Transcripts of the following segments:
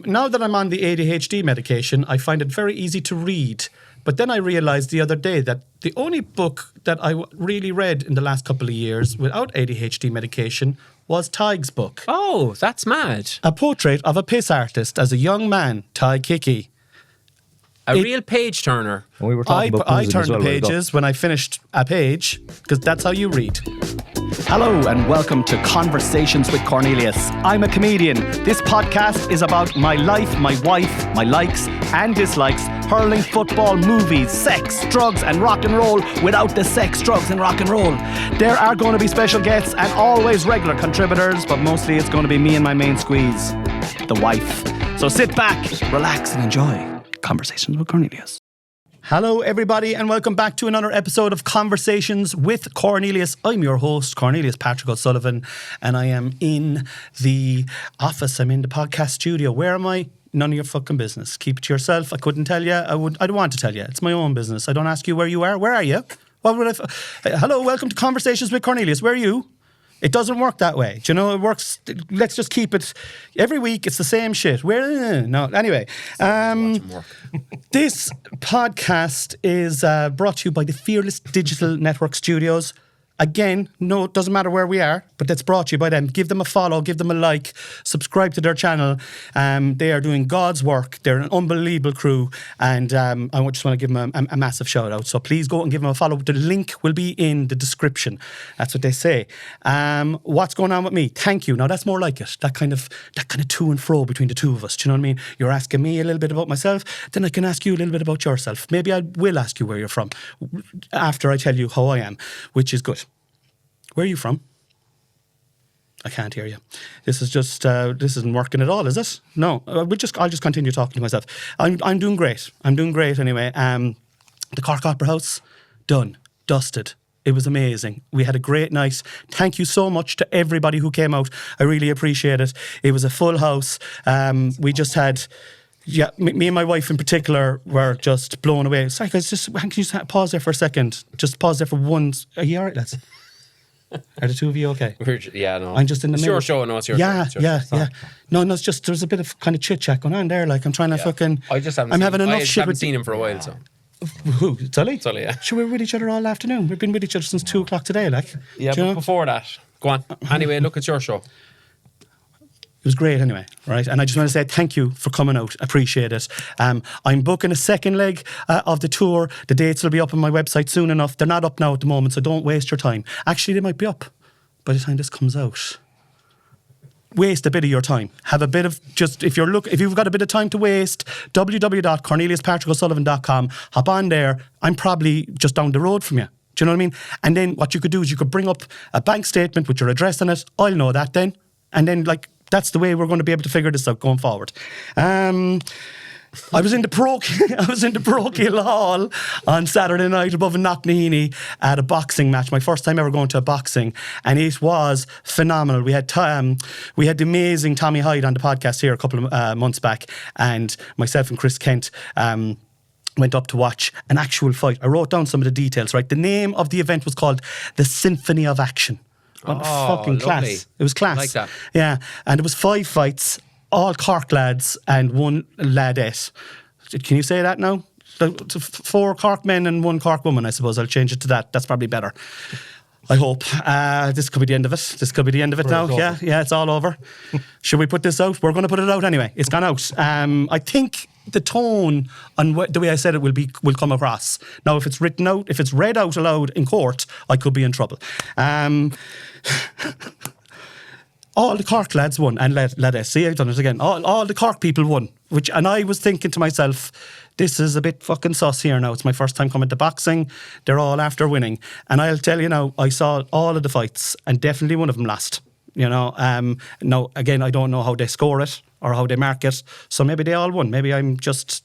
now that I'm on the ADHD medication, I find it very easy to read. But then I realised the other day that the only book that I really read in the last couple of years without ADHD medication was Tadhg's book. Oh, that's mad. A Portrait of a Piss Artist as a Young Man, Tadhg Hickey. Real page turner. And we were talking about I boozing turned as well, the pages when I finished a page, because that's how you read. Hello and welcome to Conversations with Cornelius. I'm a comedian. This podcast is about my life, my wife, my likes and dislikes, hurling, football, movies, sex, drugs and rock and roll without the sex, drugs and rock and roll. There are going to be special guests and always regular contributors, but mostly it's going to be me and my main squeeze, the wife. So sit back, relax and enjoy Conversations with Cornelius. Hello everybody and welcome back to another episode of Conversations with Cornelius. I'm your host, Cornelius Patrick O'Sullivan, and I am in the office. I'm in the podcast studio. Where am I? None of your fucking business. Keep it to yourself. I couldn't tell you. I don't want to tell you. It's my own business. I don't ask you where you are. Where are you? What would hello, welcome to Conversations with Cornelius. Where are you? It doesn't work that way. Do you know, it works. Let's just keep it. Every week, it's the same shit. No, anyway. This podcast is brought to you by the Fearless Digital Network Studios. Again, no, it doesn't matter where we are, but that's brought to you by them. Give them a follow, give them a like, subscribe to their channel. They are doing God's work. They're an unbelievable crew, and I just want to give them a massive shout out. So please go and give them a follow. The link will be in the description. That's what they say. What's going on with me? Thank you. Now that's more like it. That kind of to and fro between the two of us. Do you know what I mean? You're asking me a little bit about myself, then I can ask you a little bit about yourself. Maybe I will ask you where you're from after I tell you how I am, which is good. Where are you from? I can't hear you. This is just this isn't working at all, is it? No, I'll just continue talking to myself. I'm doing great. I'm doing great anyway. The Cork Opera House, done, dusted. It was amazing. We had a great night. Thank you so much to everybody who came out. I really appreciate it. It was a full house. We just had. Yeah, me and my wife in particular were just blown away. Sorry guys, can you just pause there for a second? Just pause there for one. Are you all right, lads? Are the two of you okay? Yeah, no. I'm just in the middle. It's your show, no, it's your show. Yeah. No, it's just, there's a bit of kind of chit-chat going on there. Like, I'm trying to fucking... I haven't seen him for a while, so... Who? Sully? Sully, yeah. Sure, we were with each other all afternoon. We've been with each other since 2 o'clock today, like. Yeah, but before that... Go on. Anyway, look, it's your show. It was great anyway, right? And I just want to say thank you for coming out. Appreciate it. I'm booking a second leg of the tour. The dates will be up on my website soon enough. They're not up now at the moment, so don't waste your time. Actually, they might be up by the time this comes out. Waste a bit of your time. Have a bit of just, if you've got a bit of time to waste, www.corneliuspatrickosullivan.com. Hop on there. I'm probably just down the road from you. Do you know what I mean? And then what you could do is you could bring up a bank statement with your address on it. I'll know that then. And then that's the way we're going to be able to figure this out going forward. I was in the parochial hall on Saturday night above in Knocknaheeny at a boxing match. My first time ever going to a boxing, and it was phenomenal. We had the amazing Tommy Hyde on the podcast here a couple of months back, and myself and Chris Kent went up to watch an actual fight. I wrote down some of the details. Right, the name of the event was called the Symphony of Action. Fucking class. Lovely. It was class. I like that. Yeah. And it was 5 fights, all Cork lads and 1 ladette. Can you say that now? 4 Cork men and 1 Cork woman, I suppose. I'll change it to that. That's probably better. I hope. This could be the end of it. Now. Yeah, it's all over. Should we put this out? We're going to put it out anyway. It's gone out. I think the tone and the way I said it will come across. Now, if it's written out, if it's read out aloud in court, I could be in trouble. All the Cork lads won, and ladettes. See, I've done it again. All the Cork people won. And I was thinking to myself, this is a bit fucking sus here now. It's my first time coming to boxing. They're all after winning. And I'll tell you now, I saw all of the fights, and definitely one of them lost. You know, now, again, I don't know how they score it or how they mark it. So maybe they all won. Maybe I'm just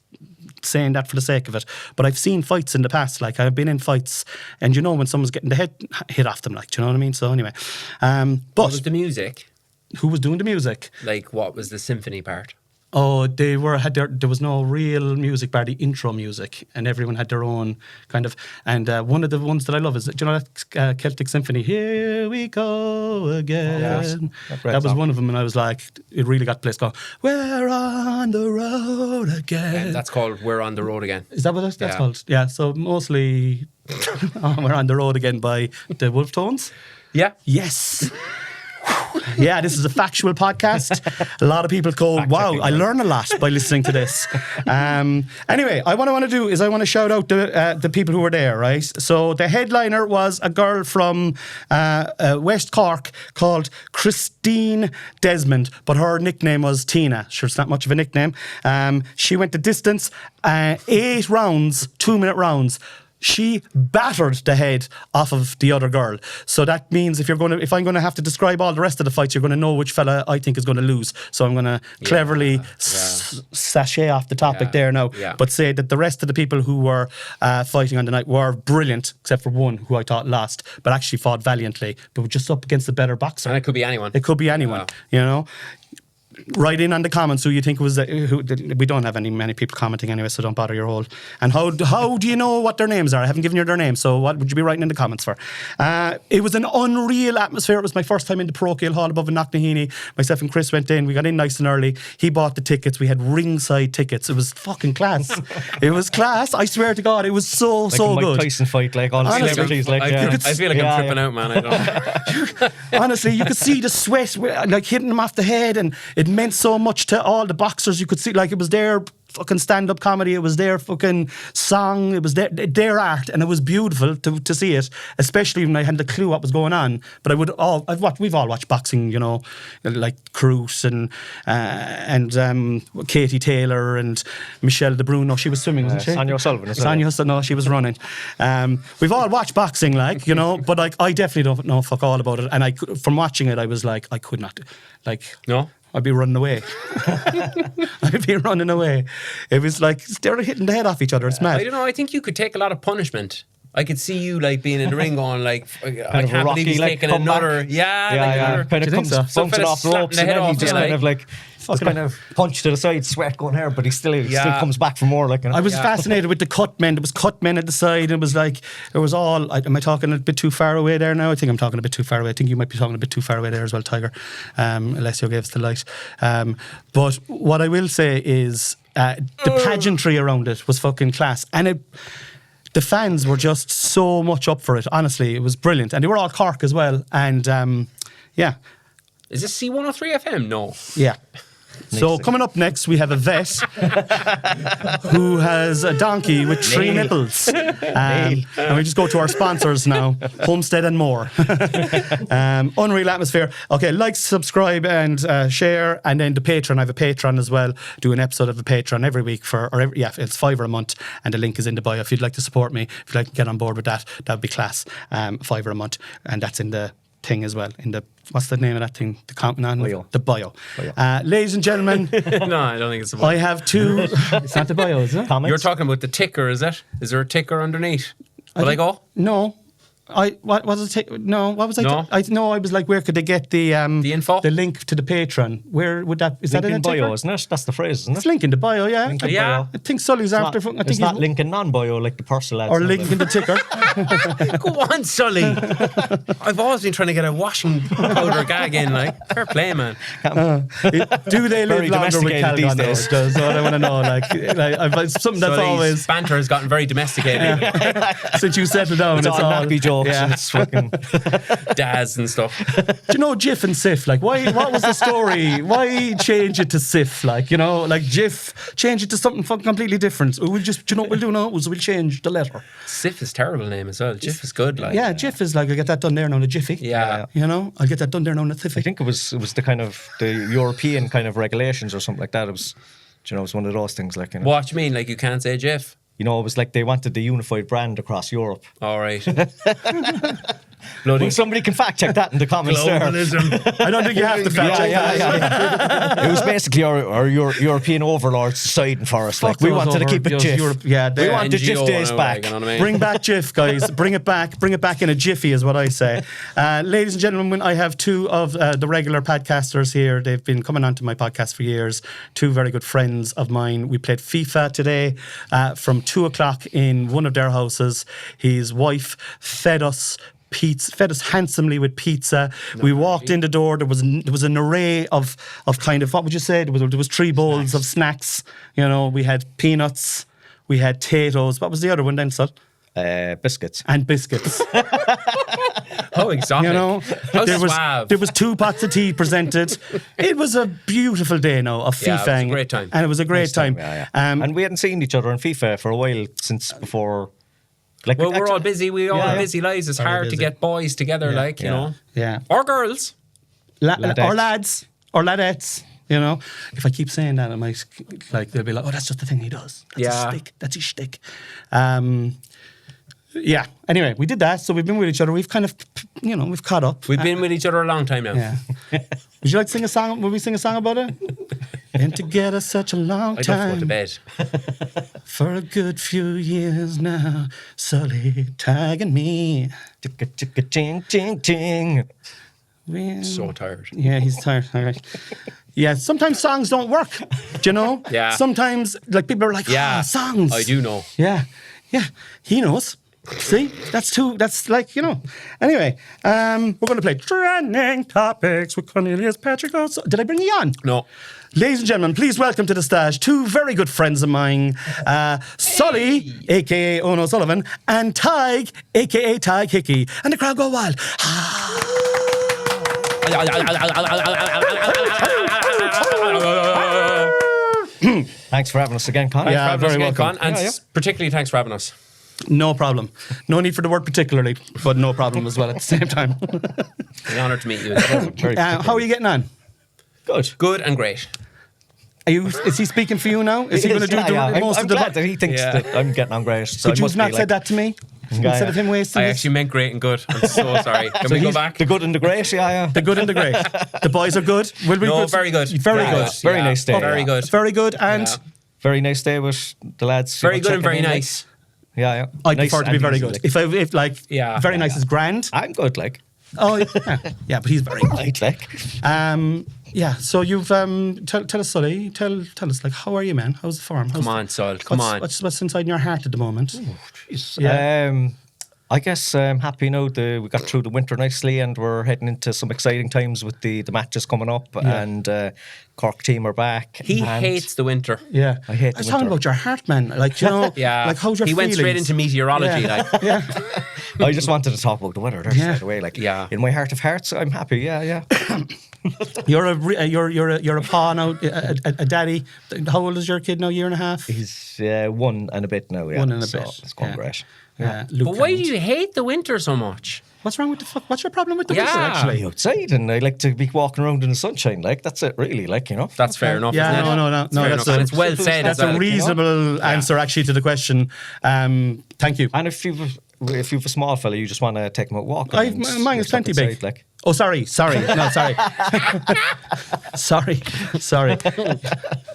saying that for the sake of it. But I've seen fights in the past. Like, I've been in fights, and you know when someone's getting the head hit off them, like, do you know what I mean? So anyway. But what was the music? Who was doing the music? Like, what was the symphony part? Oh, there was no real music bar, the intro music, and everyone had their own kind of. And one of the ones that I love is, do you know that Celtic Symphony? Here we go again. That was one of them, and I was like, it really got the place going. We're on the road again. That's called "We're on the Road Again." Is that what that's called? Yeah. So mostly, we're on the road again by the Wolf Tones. Yeah. Yes. Yeah, this is a factual podcast. A lot of people go, wow, I learn a lot by listening to this. Anyway, what I want to do is I want to shout out the people who were there, right? So the headliner was a girl from West Cork called Christine Desmond, but her nickname was Tina. Sure, it's not much of a nickname. She went the distance, 8 rounds, 2-minute rounds. She battered the head off of the other girl. So that means if I'm going to have to describe all the rest of the fights, you're going to know which fella I think is going to lose. So I'm going to cleverly sashay off the topic there now, but say that the rest of the people who were fighting on the night were brilliant, except for one who I thought lost, but actually fought valiantly, but just up against a better boxer. And it could be anyone. It could be anyone, you know. Write in on the comments who you think was we don't have many people commenting anyway, so don't bother your whole. And how do you know what their names are? I haven't given you their names, so what would you be writing in the comments for? It was an unreal atmosphere. It was my first time in the parochial hall above in Knocknaheeny. Myself and Chris went in. We got in nice and early. He bought the tickets. We had ringside tickets. It was fucking class. It was class. I swear to God, it was so like so a Mike good. Tyson fight, like all the celebrities. I feel like I'm tripping out, man. I don't. Honestly, you could see the sweat like hitting them off the head, and it meant so much to all the boxers. You could see like it was their fucking stand-up comedy, it was their fucking song, it was their art, and it was beautiful to see it, especially when I hadn't a clue what was going on. But we've all watched boxing, you know, like Cruz and Katie Taylor and Michelle De Bruno. She was swimming, wasn't she? Sonia O'Sullivan. No, she was running. We've all watched boxing, like, you know, but like I definitely don't know fuck all about it. And from watching it, I was like, I could not, like, no. I'd be running away. I'd be running away. It was like they're hitting the head off each other. It's mad. I don't know. I think you could take a lot of punishment. I could see you like being in the ring going like, I can't believe he's taking another. Yeah. Kind of comes bouncing off the ropes and then he just kind of like kind of punch to the side, sweat going here, but he still comes back for more. Like, you know? I was fascinated with the cut men. There was cut men at the side. And it was like it was all. Am I talking a bit too far away there now? I think I'm talking a bit too far away. I think you might be talking a bit too far away there as well, Tiger. Alessio gave us the light. But what I will say is the pageantry around it was fucking class, and the fans were just so much up for it. Honestly, it was brilliant, and they were all Cork as well. And is this C103 FM? No. Yeah. So coming up next, we have a vet who has a donkey with 3 nipples. And we just go to our sponsors now, Homestead and more. Unreal atmosphere. Okay, like, subscribe and share. And then the Patreon, I have a Patreon as well. Do an episode of the Patreon every week it's $5 a month. And the link is in the bio. If you'd like to support me, if you'd like to get on board with that, that would be class. $5 a month. And that's in the thing as well, in the, what's the name of that thing? The counting on the bio. Ladies and gentlemen, no, I don't think it's the bio. I have 2. It's not the bio, is it? You're talking about the ticker, is it? Is there a ticker underneath? Will I go? No. What was it? No, what was I? No? I was like, where could they get the info? the link to the Patreon? Where would that? Is link that in in bio? Isn't it? That's the phrase, isn't it? It's link in the bio, yeah. Link in bio. I think Sully's after. It's not link in non-bio like the Purcell lads. Or link in the ticker. Go on, Sully. I've always been trying to get a washing powder gag in. Like, fair play, man. Do they live longer with Calgon these days? That's what I want to know. Like something that's always banter has gotten very domesticated since you settled down. It's all nappy jokes. Yeah. And it's fucking Daz and stuff. Do you know Jif and Sif? Like, what was the story? Why change it to Sif? Like, you know, like Jif, change it to something fucking completely different. We'll just, do you know what we'll do now? We'll change the letter. Sif is a terrible name as well. Jif is good. Like, yeah, Jif is like, I'll get that done there now in a jiffy. Yeah. You know, I'll get that done there now in a tiffy. I think it was the kind of the European kind of regulations or something like that. It was, you know, it was one of those things like, you know, what do you mean? Like, you can't say Jif? You know, it was like they wanted the unified brand across Europe. All right. Bloody Well, somebody can fact check that in the comments there. globalism. I don't think you have to fact check that. Yeah. It was basically our European overlords deciding for us. Like, Fuck we those wanted to keep it those GIF. they We want the GIF NGO days now, back. like, you know what I mean? Bring back GIF, guys. Bring it back in a jiffy, is what I say. Ladies and gentlemen, I have two of the regular podcasters here. They've been coming onto my podcast for years. Two very good friends of mine. We played FIFA today from 2:00 in one of their houses. His wife fed us handsomely with pizza. We walked in the door. There was an array of kind of, what would you say? There was 3 bowls of snacks. You know, we had peanuts, we had potatoes. What was the other one then, Sul? Biscuits. And biscuits. How exotic. You know, How there suave. was 2 pots of tea presented. It was a beautiful day now of Yeah, it was a FIFA. great time. And it was a great time. Yeah. And we hadn't seen each other in FIFA for a while since before. Like, Well, we're all busy. We all have yeah. busy lives. It's Very hard to busy. get boys together, Yeah, like, you know. Yeah. Or girls. Ladettes. Or lads. Or ladettes. You know, if I keep saying that, I might, like, they'll be like, oh, that's just the thing he does. That's Yeah. his shtick. That's his shtick. Yeah. Anyway, we did that. So we've been with each other. We've kind of, you know, we've caught up. We've been with each other a long time now. Yeah. Would you like to sing a song? Will we sing a song about it? Been together such a long I don't time. go to bed. For a good few years now. Sully, Tadhg and me. Chicka chicka ching ching ching. So tired. Yeah, he's tired. All right. Yeah, sometimes songs don't work. Do you know? Yeah. Sometimes, like, people are like, Yeah. songs. I do know. Yeah. Yeah. He knows. See? That's like, you know. Anyway, we're going to play Trending Topics with Cornelius, Patrick. Did I bring you on? No. Ladies and gentlemen, please welcome to the stage 2 very good friends of mine, Sully, a.k.a. Ono Sullivan, and Tadhg, a.k.a. Tadhg Hickey. And the crowd go wild. Thanks for having us again, Con. Yeah, very welcome. Con, and particularly thanks for having us. No problem. No need for the word particularly, but no problem as well at the same time. An honour to meet you. How are you getting on? Good. Good and great. Is he speaking for you now? Is he going to do most I'm of the... glad that he thinks that I'm getting on great. So Could you have not said that to me? Instead of him wasting I this? actually meant great and good. I'm so sorry. Can we go back? The good and the great, yeah. The good and the great. The boys are good. Will we No, very good. Very Yeah, good. good. Very Yeah. nice day. Very good. Very good. And Yeah. Very nice day with the lads. Very good and checking very in, like. nice. Yeah. I'd Nice prefer to be and very easy, good. like. If like, Yeah. very nice Yeah. is grand. I'm good, like. Oh, yeah. Yeah, but he's very good. Right, like. Yeah, so you've, tell us, Sully, tell us, like, how are you, man? How's the form? Come on, Sol. Come on. What's inside your heart at the moment? Yeah. I guess I'm happy now we got through the winter nicely and we're heading into some exciting times with the matches coming up and Cork team are back. He and hates the winter. Yeah. I hate I was the talking winter. about your heart, man. Like, you know, Yeah. like, how's your He went straight feelings? into meteorology, Yeah. like. Yeah. I just wanted to talk about the weather there straight away. Like, Yeah. in my heart of hearts, I'm happy. Yeah. You're a pa now, a daddy. How old is your kid now? Year and a half? He's 1 and a bit now. Yeah. 1 and a So bit. it's going Yeah. great. Yeah. But why do you hate the winter so much? What's wrong with the fuck? What's your problem with the Yeah. winter, actually? Outside, and I like to be walking around in the sunshine. Like, that's it, really. Like, you know. That's fair enough. Yeah, isn't it? no. Fair enough. And it's well said. That's as well. a reasonable answer, actually, to the question. Thank you. And if you've a small fella, you just want to take him out walking. Mine is plenty big. Like. Oh, sorry. No, sorry.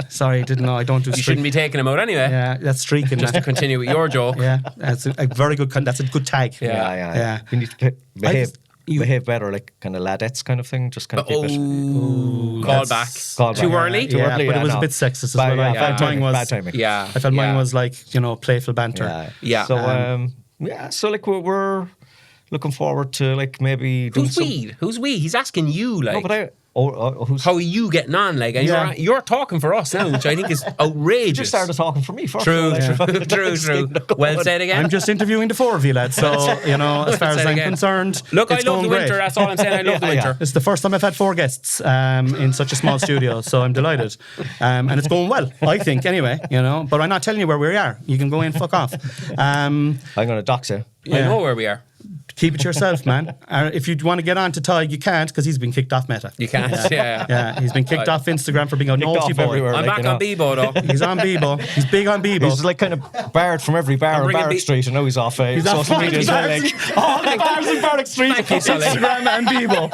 Sorry, didn't know. I don't do You streak. shouldn't be taking him out anyway. Yeah, that's streaking. Just to continue with your joke. Yeah, that's a very good. That's a good tag. Yeah. You need to behave better, like kind of ladettes kind of thing. Just kind of keep it. Call back. Too early? Too Yeah, early, but it was no. a bit sexist as well. Yeah, I felt mine was bad timing. Yeah. I felt mine was like, playful banter. Yeah. So so like we're looking forward to like maybe doing Who's we? Who's we? He's asking you, like. No, but who's how are you getting on? Like, and Yeah. you're talking for us now, which I think is you outrageous. just started talking for me first. True, Like, true. Well said again. I'm just interviewing the 4 of you, lads. So, as far as Say I'm again. concerned, Look, it's I love going the great. winter. That's all I'm saying. I love the winter. It's the first time I've had 4 guests in such a small studio, so I'm delighted. And it's going well, I think, anyway, But I'm not telling you where we are. You can go in, fuck off. I'm going to dox you. I know where we are. Keep it to yourself, man. If you want to get on to Tadhg, you can't because he's been kicked off Meta. You can't. Yeah. Yeah, he's been kicked off Instagram for being a naughty off boy. everywhere. I'm Like, back you on Bebo though. He's on Bebo. He's big on Bebo. He's like kind of barred from every bar on bringing Barrack Street, and now he's off social media as well. Like, Oh, the bars in Barrack Street. Thank you, Sully. Instagram and Bebo.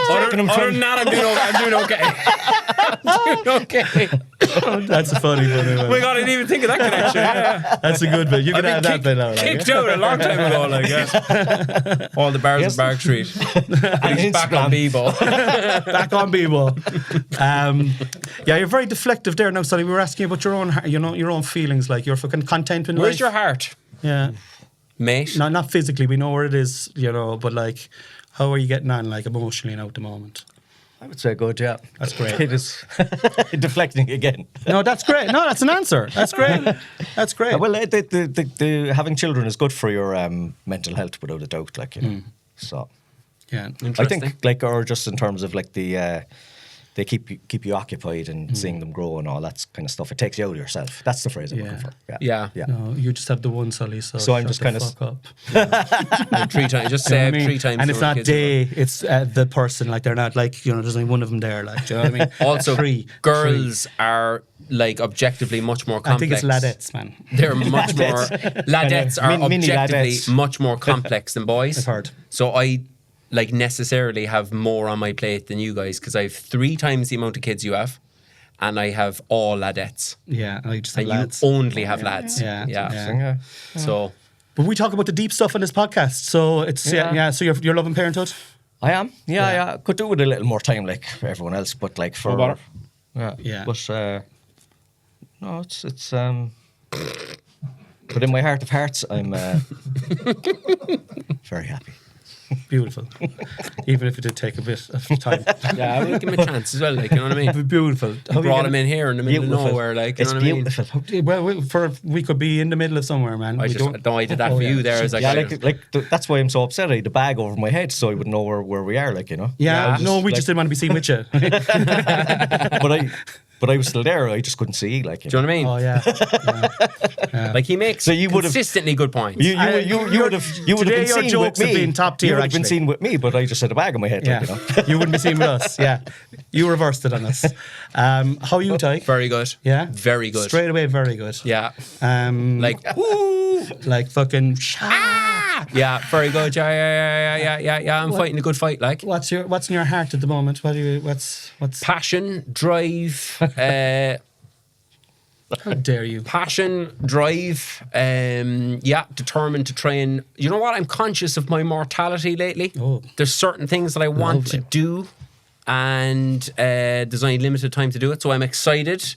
Other than that, I'm doing okay. I'm doing okay. That's a funny one. Oh my God, I didn't even think of that connection. Yeah. That's a good bit. You can I've have been that bit out. kicked out a long time ago. Like, yeah. All the bars Yes. in Barrack Street. And he's back on Bebo. Back on Bebo. Yeah, you're very deflective there now, Sully. We were asking about your own, your own feelings, like your fucking content in Where's life. your heart, Yeah, mate? no, not physically. We know where it is, but like, how are you getting on, like emotionally now at the moment? I would say good, yeah. That's great. It is deflecting again. No, that's great. No, that's an answer. That's great. That's great. Well, the having children is good for your mental health, without a doubt. Like, so Yeah. I Interesting. think, like, or just in terms of like they keep you occupied and seeing them grow and all that kind of stuff. It takes you out of yourself. That's the phrase I'm looking for. Yeah. No, you just have the one, Sully. So I'm shut just the kind of fuck up. 3 times. Just You know say what I mean? 3 times. And to it's our not kids. they, it's the person. Like, they're not like, there's only one of them there. Like, do you know what I mean? Also, Three. girls are like objectively much more complex. I think it's ladettes, man. They're much more. Ladettes are Mini objectively ladettes. much more complex than boys. I've heard. So I like necessarily have more on my plate than you guys because I have 3 times the amount of kids you have, and I have all ladettes, Yeah, I just have and lads. you only have lads. Yeah. Yeah. So But we talk about the deep stuff on this podcast. So it's so you're loving parenthood. I am. Yeah. Could do with a little more time, like everyone else, but like for about yeah. But no, it's but in my heart of hearts, I'm very happy. Beautiful. Even if it did take a bit of time. yeah, I will give him a chance as well. Like, you know what I mean? Beautiful. How are you Brought gonna- him in here in the middle Beautiful. of nowhere. Like, you It's know what I mean? beautiful. Well, we could be in the middle of somewhere, man. I We just don't- no, I did that Oh, for yeah. you there. As Yeah, that's why I'm so upset. I had the bag over my head, so I would know where we are. Like, you know. Yeah, I no, we like- just didn't want to be seen with you. but I was still there. I just couldn't see. Like, Do you know what I mean? Oh yeah. Like, he makes So you would've- consistently good points. You would have today been your seen jokes with have me. been top tier, You would have been actually. seen with me, but I just had a bag on my head. Yeah, Like, you know. you wouldn't be seen with us. Yeah, you reversed it on us. How are you, Tadhg? Very good. Yeah, Very good. Straight away, very good. Yeah. Like, Woo! like fucking. Yeah, very good. Yeah. I'm fighting a good fight. Like, What's in your heart at the moment? What's? passion, drive, How dare you? passion, drive. Determined to try and. You know what? I'm conscious of my mortality lately. Oh. There's certain things that I want to Lovely. do, and there's only limited time to do it. So I'm excited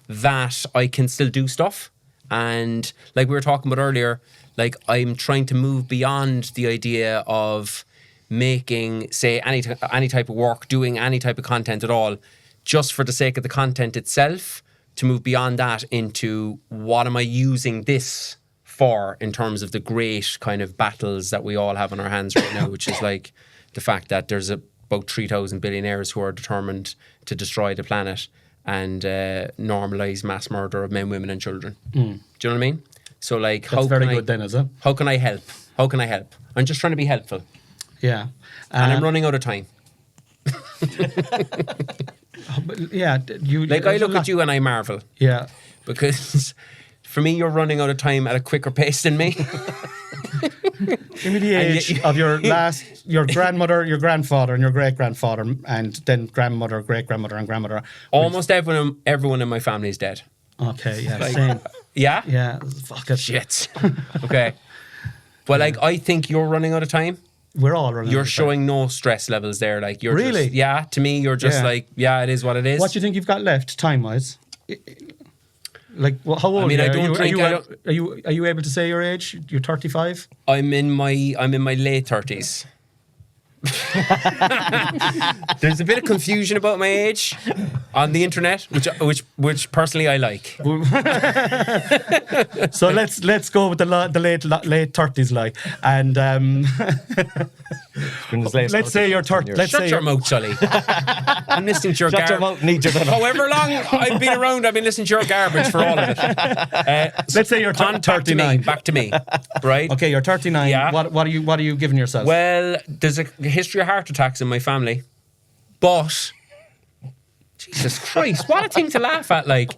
that I can still do stuff. And like we were talking about earlier, like, I'm trying to move beyond the idea of making, say, any type of work, doing any type of content at all, just for the sake of the content itself, to move beyond that into what am I using this for in terms of the great kind of battles that we all have on our hands right now, which is like the fact that there's about 3,000 billionaires who are determined to destroy the planet and normalise mass murder of men, women and children. Do you know what I mean? So like, That's very good then, is it? How can I help? How can I help? I'm just trying to be helpful. Yeah. And I'm running out of time. Yeah, you. Like, I look at you and I marvel. Yeah. Because for me, you're running out of time at a quicker pace than me. Give me the age of your grandmother, your grandfather, and your great grandfather, and then grandmother, great grandmother, and grandmother. Almost everyone in my family is dead. Okay, yeah, same. Yeah? Yeah, fuck it. Shit. Okay. But like, I think you're running out of time. We're all running. You're out of time. showing no stress levels there. Like, you're Really? just, yeah, to me, you're just Yeah. like, yeah, it is what it is. What do you think you've got left, time-wise? Like, how old? mean, are I you? don't think- Are you able to say your age? You're 35. I'm in my late 30s. There's a bit of confusion about my age on the internet, which personally I like. So let's go with the late 30s, like, and let's say you're 30. Let's Shut say your mouth, Sully. I'm listening to your Shut your mouth, need you then. However long I've been around, I've been listening to your garbage for all of it. Let's say you're Back to me. 39. Back to me. Right? Okay, you're 39. Yeah. What are you giving yourself? Well, there's a history of heart attacks in my family, but Jesus Christ, what a thing to laugh at! Like,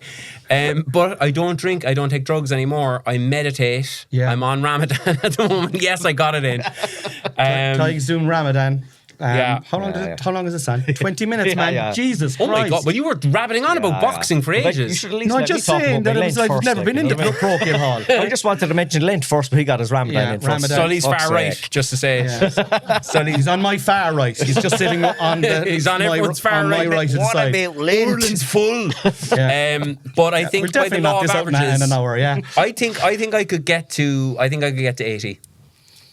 but I don't drink, I don't take drugs anymore. I meditate. Yeah. I'm on Ramadan at the moment. Yes, I got it in. Tadhg doing Ramadan. Yeah. How long is this on? 20 minutes, man. Yeah. Jesus Oh Christ. my God! Well, you were rabbiting on about boxing for Like, ages. you should at least No, I'm let me just talk saying about that my it was Lent like I've first, never been you in the know what I mean? parochial hall. I just wanted to mention Lent first, but he got his Ramadan Yeah, in first. Ramadan. Sully's Fuck's far right, sake. just to say. Yeah. Sully's He's on my far right. He's just sitting on the. He's on everyone's far on my right. right of the What side. about Lent? Ireland's full. Yeah. But I We'll think by the definitely law knock of this out in averages, an hour. Yeah. I think I could get to 80.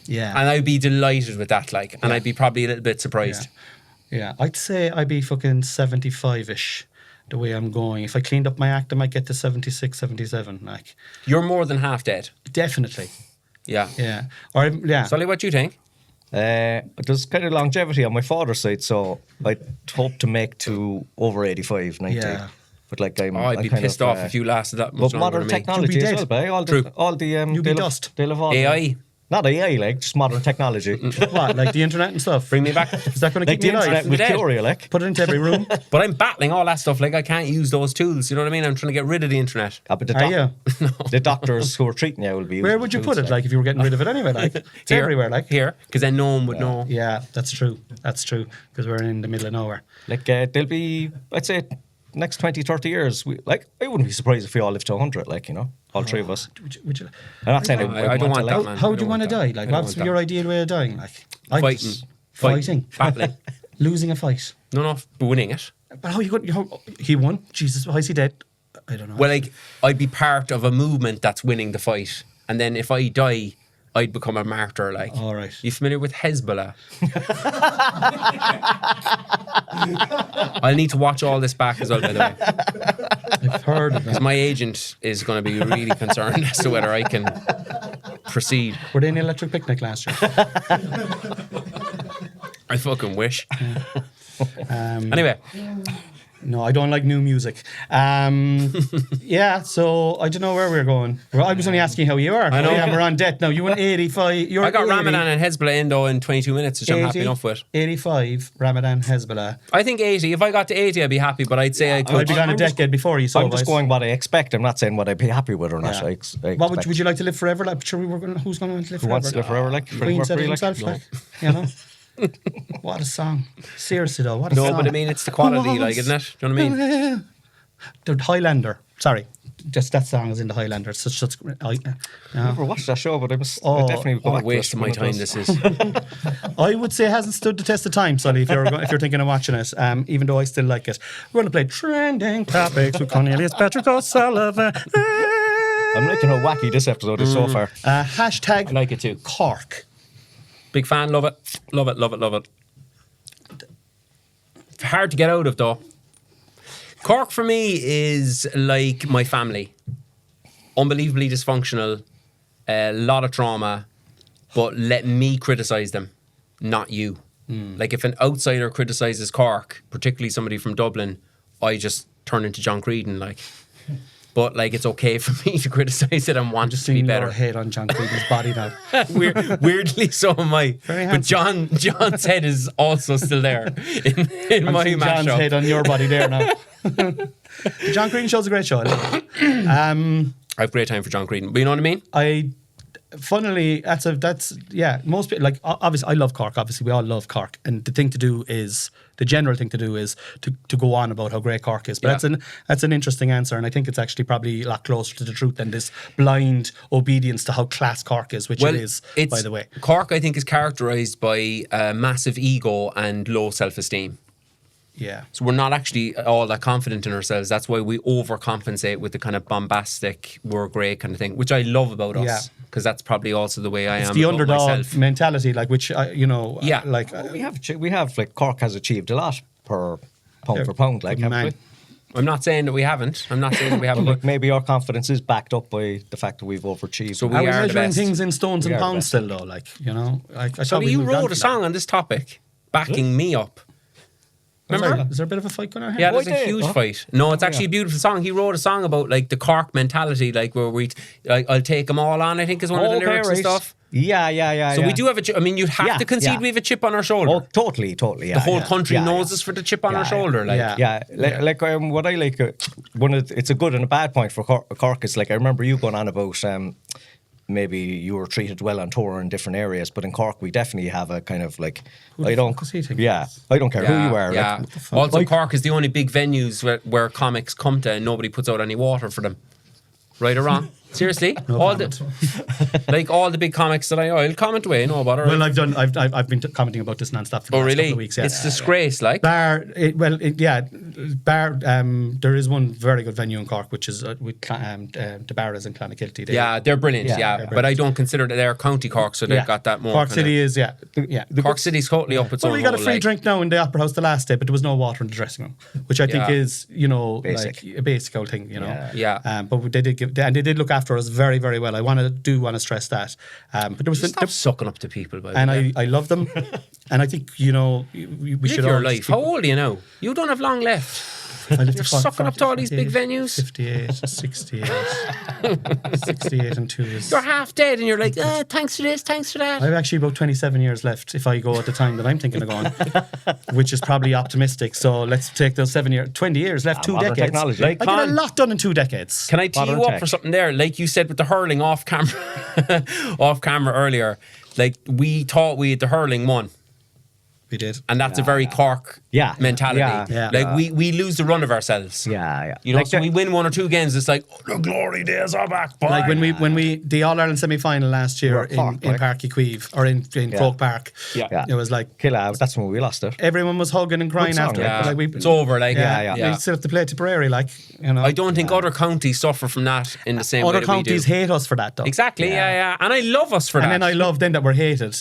Yeah. And I'd be delighted with that, like, and I'd be probably a little bit surprised. Yeah, I'd say I'd be fucking 75-ish the way I'm going. If I cleaned up my act, I might get to 76, 77. Like, You're more than half dead. definitely. Yeah. Yeah. Or, yeah. Sully, what do you think? There's kind of longevity on my father's side, so I'd hope to make to over 85, 90. Yeah. But like Oh, I'd be pissed off if you lasted that much But longer modern than me. technology You'd be as dead. well, but all True. the You'd be dust. They'll evolve. AI, Not AI, like just modern technology. What, like the internet and stuff? bring me back. Is that going to Like keep the me internet alive? will Dead. cure you, like. Put it into every room. But I'm battling all that stuff. Like, I can't use those tools. You know what I mean? I'm trying to get rid of the internet. But the, Are you? the doctors who are treating you will be. Where using would you the put tools, it? Like if you were getting rid of it anyway? Like it's everywhere. Like Here, because then no one would know. yeah, that's true. That's true because we're in the middle of nowhere. Like they'll be, I'd say, next 20, 30 years. I wouldn't be surprised if we all live to 100. Like all three of us. Would you, I'm not saying I don't want that, like, man. how I do you don't want to want die? that. Like I don't what's want your that. ideal way of dying? Like Fighting. Battling. losing a fight. No, winning it. But how you got? He won. Jesus, why is he dead? I don't know. Well, like, I'd be part of a movement that's winning the fight. And then if I die, I'd become a martyr, like. All right. You familiar with Hezbollah? I'll need to watch all this back as well, by the way. I've heard of Because that. my agent is going to be really concerned as to whether I can proceed. Were they in the electric picnic last year? I fucking wish. Anyway, No, I don't like new music. Yeah, so I don't know where we're going. Well, I was only asking how you are. I know. Oh, yeah, we're on debt now. You went 85. You're I got 80, Ramadan and Hezbollah in though in 22 minutes, which I'm happy 80, enough with. 85, Ramadan, Hezbollah. I think 80. If I got to 80, I'd be happy, but I'd say I I'd could. be gone a decade before you, so I'm just going what I expect. I'm not saying what I'd be happy with or not. Yeah. What would you like to live forever? Like, sure, who's going to live Who forever? wants to live forever? Like Queen said it himself, No. like, you know. What a song! Seriously though, what a No, song! but I mean, it's the quality, like, isn't it? Do you know what I mean? The Highlander. Sorry, just that song is in the Highlander. It's such. I never watched that show, but I must Oh, definitely go What a back to waste it of my one time those. this is. I would say it hasn't stood the test of time, Sully. If you're thinking of watching it, even though I still like it, we're going to play trending topics with Cornelius Patrick O'Sullivan. I'm liking how wacky this episode is so far. Hashtag I like it too. Cork. Big fan, love it. Love it, love it, love it. Hard to get out of though. Cork for me is like my family. Unbelievably dysfunctional, a lot of trauma, but let me criticise them, not you. Like if an outsider criticises Cork, particularly somebody from Dublin, I just turn into John Creedon, like. But like it's okay for me to criticise it and want it to be Seeing better. your head on John Creedon's body now. Weirdly, so am I. Very But John's head is also still there in my Seeing John's mashup. head on your body there now. The John Creedon show's a great show. I love it. I have great time for John Creedon. But you know what I mean? Funnily, that's most people, like, obviously I love Cork, obviously we all love Cork, and the general thing to do is to go on about how great Cork is, but Yeah. that's an interesting answer, and I think it's actually probably a lot closer to the truth than this blind obedience to how class Cork is, which it is, by the way. Cork, I think, is characterised by massive ego and low self-esteem. Yeah. So we're not actually all that confident in ourselves. That's why we overcompensate with the kind of bombastic, we're great kind of thing, which I love about us. Yeah. Because that's probably also the way I It's am the about underdog myself. mentality, like, which, Yeah. like, We have like Cork has achieved a lot per pound for pound, like good haven't man. we? I'm not saying that we haven't. But Like maybe our confidence is backed up by the fact that we've overachieved. So we I was are the measuring best. things in stones and We are the pounds best. still, though, like, I So thought we you moved on wrote from a song on this topic, backing me up. Remember? Is there a bit of a fight going on here? Yeah, there's Oh, a I did. huge Oh. fight. No, it's actually a beautiful song. He wrote a song about like the Cork mentality, like where we, like, I'll take them all on, I think is one of the lyrics and stuff. Yeah. So we do have a chip. I mean, you'd have Yeah, to concede yeah. we have a chip on our shoulder. Oh, totally. Yeah, the whole yeah. country Yeah, knows yeah. us for the chip on our Yeah, shoulder. Like, Yeah. What I like, it's a good and a bad point for Cork. Is like I remember you going on about maybe you were treated well on tour in different areas, but in Cork we definitely have a kind of like I don't fuck is he thinking? yeah I don't care who you are. Yeah. Like, Also, like- Cork is the only big venues where comics come to, and nobody puts out any water for them. Right or wrong? Seriously, all the big comics that I'll comment away. No bother. Well, I've been commenting about this non-stop for the last couple of weeks. Yeah. It's disgrace. Like, There is one very good venue in Cork, which is the Barras in Clonakilty. they're brilliant. Yeah, they're but I don't consider that they're County Cork, so they've got that more. Cork kinda- City is Cork City's totally up its Well, own. we got a hole, free like. drink now in the Opera House the last day, but there was no water in the dressing room, which I think Yeah. is, Basic. like a basic old thing, Yeah. But they did look after us very, very well. I want to stress that. But there was Stop sucking up to people, by the and way. I love them, and I think we Live should your all life. How old are you now? You don't have long left. You're sucking up to all these big venues. 58, 68, 68 and 2 is. You're half dead, and you're like, thanks for this, thanks for that. I have actually about 27 years left if I go at the time that I'm thinking of going, which is probably optimistic. So let's take those 20 years left, 2 modern decades. technology. Like, I get a Con- lot done in 2 decades. Can I tee Modern you up tech. for something there? Like you said with the hurling off camera, off camera earlier. Like we thought we had the hurling won, We did. and that's a very Cork Yeah. mentality. Yeah. Like we lose the run of ourselves. yeah. You know, Like so the- we win 1 or 2 games. It's like, oh, the glory days are back. Boy. Like when we the All Ireland semi final last year We're Cork, in like. Park Queeve or in Croke Park. Yeah. It was like Kill out. That's when we lost it. everyone was hugging and crying Good song, after yeah. it. Like It's over. Like, Yeah. We still have to play Tipperary, like, I don't think other counties suffer from that in the same way Other that we do. counties hate us for that, though. Exactly. Yeah. And I love us for And that. then I love them that we're hated.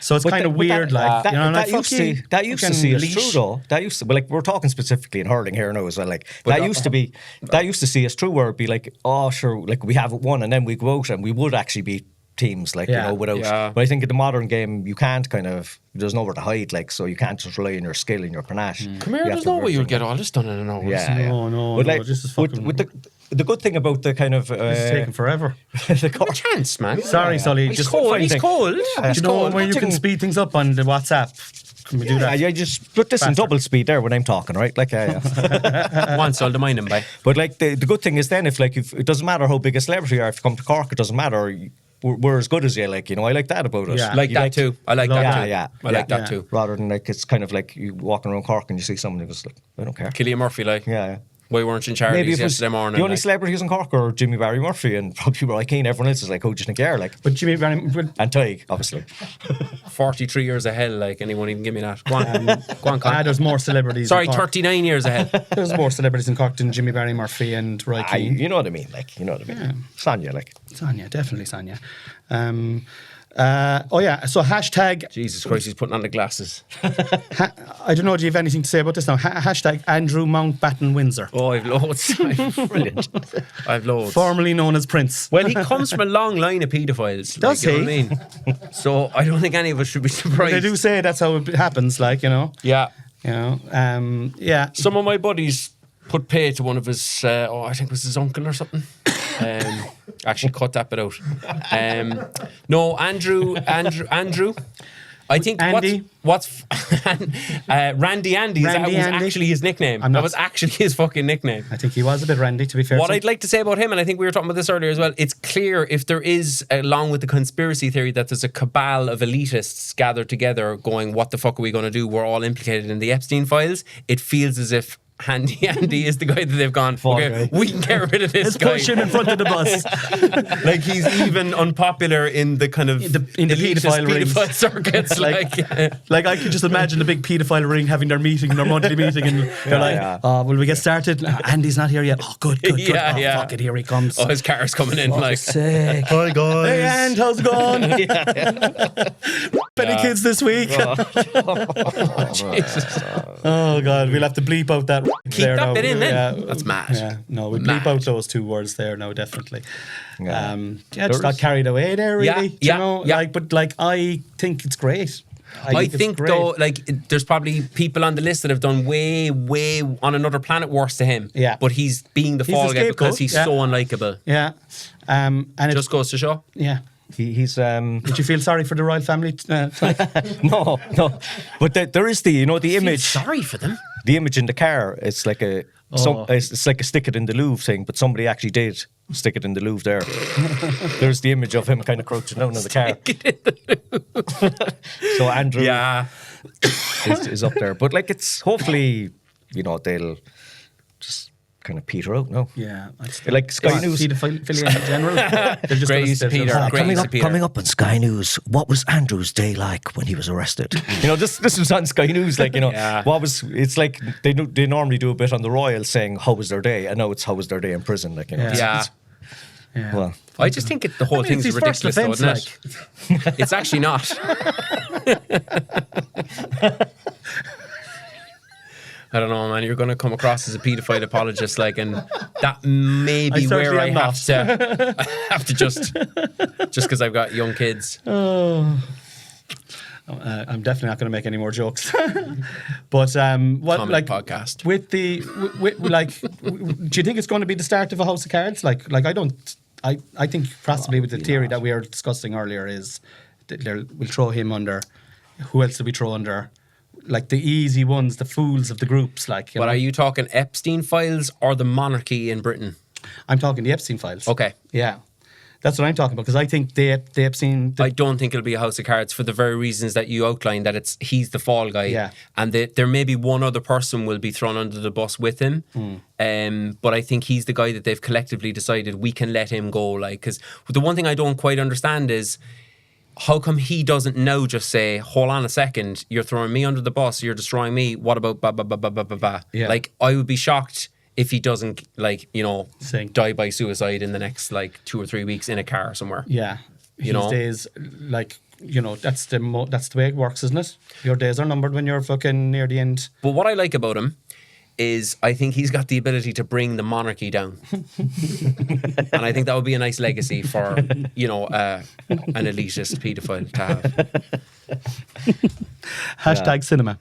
So it's kind of weird, like, that, and that like, used fuck to you, that used to fucking see us leash. through though. That used to, well, like we're talking specifically in hurling here now as well. Like that used to see us through where it'd be like, oh sure, like we have one and then we go out and we would actually beat teams like Yeah. without. Yeah. But I think in the modern game you can't kind of there's nowhere to hide like so you can't just rely on your skill and your panache. Come here, You have there's to no work way you'll things get all this done in an hour. Yeah, No, But no, like, this is with fucking. the good thing about the kind of It's taking forever. the Give Cork- a chance, man. Sorry, Sully. He's Just cold. fine He's thing. cold. do you know where you can speed things up on the WhatsApp? Can we do that? I just put this in Faster. double speed there when I'm talking, right? Like, Once I'll mind him by. but like the good thing is then if it doesn't matter how big a celebrity you are, if you come to Cork, it doesn't matter. We're as good as you, like I like that about it. Yeah. Like You that too. I like Love that that. too. Yeah, I like that yeah. too. Rather than like it's kind of like you walking around Cork and you see someone who's like, I don't care. Killian Murphy, like. Yeah. Why weren't you in Maybe charities if it was yesterday morning? the only like? celebrities in Cork are Jimmy Barry Murphy and probably Roy Keane. Everyone else is like, oh, do you think you are? Like, But Jimmy, and Tadhg, obviously. 43 years ahead, like anyone even give me that. Go on, go on, Con. there's more celebrities. Sorry, in Cork. 39 years ahead. There's more celebrities in Cork than Jimmy Barry Murphy and Roy Keane. You know what I mean? Like, you know what I mean? Sonia, like. Sonia, definitely Sonia. So hashtag. Jesus Christ, he's putting on the glasses. I don't know. Do you have anything to say about this now? Hashtag Andrew Mountbatten Windsor, Oh, I've loads. Brilliant. I've loads. formerly known as Prince. Well, he comes from a long line of paedophiles. Does like, you know he? what I mean? So I don't think any of us should be surprised. They do say that's how it happens. Like Yeah. yeah. Some of my buddies put pay to one of his, I think it was his uncle or something. Actually, cut that bit out. No, Andrew. I think Andy. what's Randy Andy. That Randy was Andy. actually his nickname. I'm That not- was actually his fucking nickname. I think he was a bit randy, to be fair. What So- I'd like to say about him, and I think we were talking about this earlier as well, it's clear if there is, along with the conspiracy theory, that there's a cabal of elitists gathered together going, what the fuck are we going to do? We're all implicated in the Epstein files. It feels as if Handy Andy is the guy that they've gone, okay, we can get rid of this Let's guy. push him in front of the bus. Like he's even unpopular in the kind of In the elitist paedophile rings. paedophile circuits. Like I could just imagine the big paedophile ring having their meeting, their monthly meeting, and they're like, yeah. "Oh, will we get started? Andy's not here yet. Oh, good. Yeah, Oh, yeah. fuck it, here he comes. Oh, his car's coming in. Like, Sick. Hi, guys. Hey, and how's it going? Any kids this week? Oh God, we'll have to bleep out that. keep there that now. bit in then. Yeah. That's mad. Yeah, no, we Mad. bleep out those 2 words there now, definitely. Yeah. Just got carried away there, really. Yeah, do yeah, you know? yeah. But I think it's great. I it's think great. though, like there's probably people on the list that have done way on another planet worse to him. Yeah. But he's being the He's fall the guy because scapegoat, he's yeah. so unlikable. Yeah. And it Just goes to show. yeah. He's Did you feel sorry for the royal family? no. But there is the Feel image. sorry for them. The image in the car. It's like it's like a stick it in the Louvre thing, but somebody actually did stick it in the Louvre there. There's the image of him kind of crouching down in the car. So Andrew Yeah. is up there. But like it's hopefully, they'll just kind of peter out now. Yeah. Like Sky News. Pedophilia in general. They're just Great gonna use of sit there. Peter. Great use of Peter. Coming up on Sky News, what was Andrew's day like when he was arrested? This was on Sky News, Yeah. it's like they normally do a bit on the Royal saying how was their day, and now it's how was their day in prison, Yeah. Yeah. Well, I just think the whole I mean, thing's it's his first ridiculous, though, offence, isn't it? It's actually not. I don't know, man. You're going to come across as a paedophile apologist, and that may be certainly where I am have to, just because I've got young kids. I'm definitely not going to make any more jokes. But what Comedy podcast. with the do you think it's going to be the start of a house of cards? I don't. I think possibly with the theory that we were discussing earlier is that we'll throw him under. Who else do we throw under? Like the easy ones, the fools of the groups. But are you talking Epstein files or the monarchy in Britain? I'm talking the Epstein files. Okay. Yeah. That's what I'm talking about, because I think the Epstein... I don't think it'll be a house of cards for the very reasons that you outlined, that he's the fall guy. Yeah. And there may be one other person will be thrown under the bus with him. But I think he's the guy that they've collectively decided we can let him go. Because the one thing I don't quite understand is, how come he doesn't now just say, hold on a second, you're throwing me under the bus, you're destroying me, what about ba ba ba ba ba ba ba? Yeah. I would be shocked if he doesn't, Sing. die by suicide in the next, 2 or 3 weeks in a car somewhere. Yeah. You His know? days, that's the way it works, isn't it? Your days are numbered when you're fucking near the end. But what I like about him is I think he's got the ability to bring the monarchy down. And I think that would be a nice legacy for, an elitist paedophile to have. #, cinema.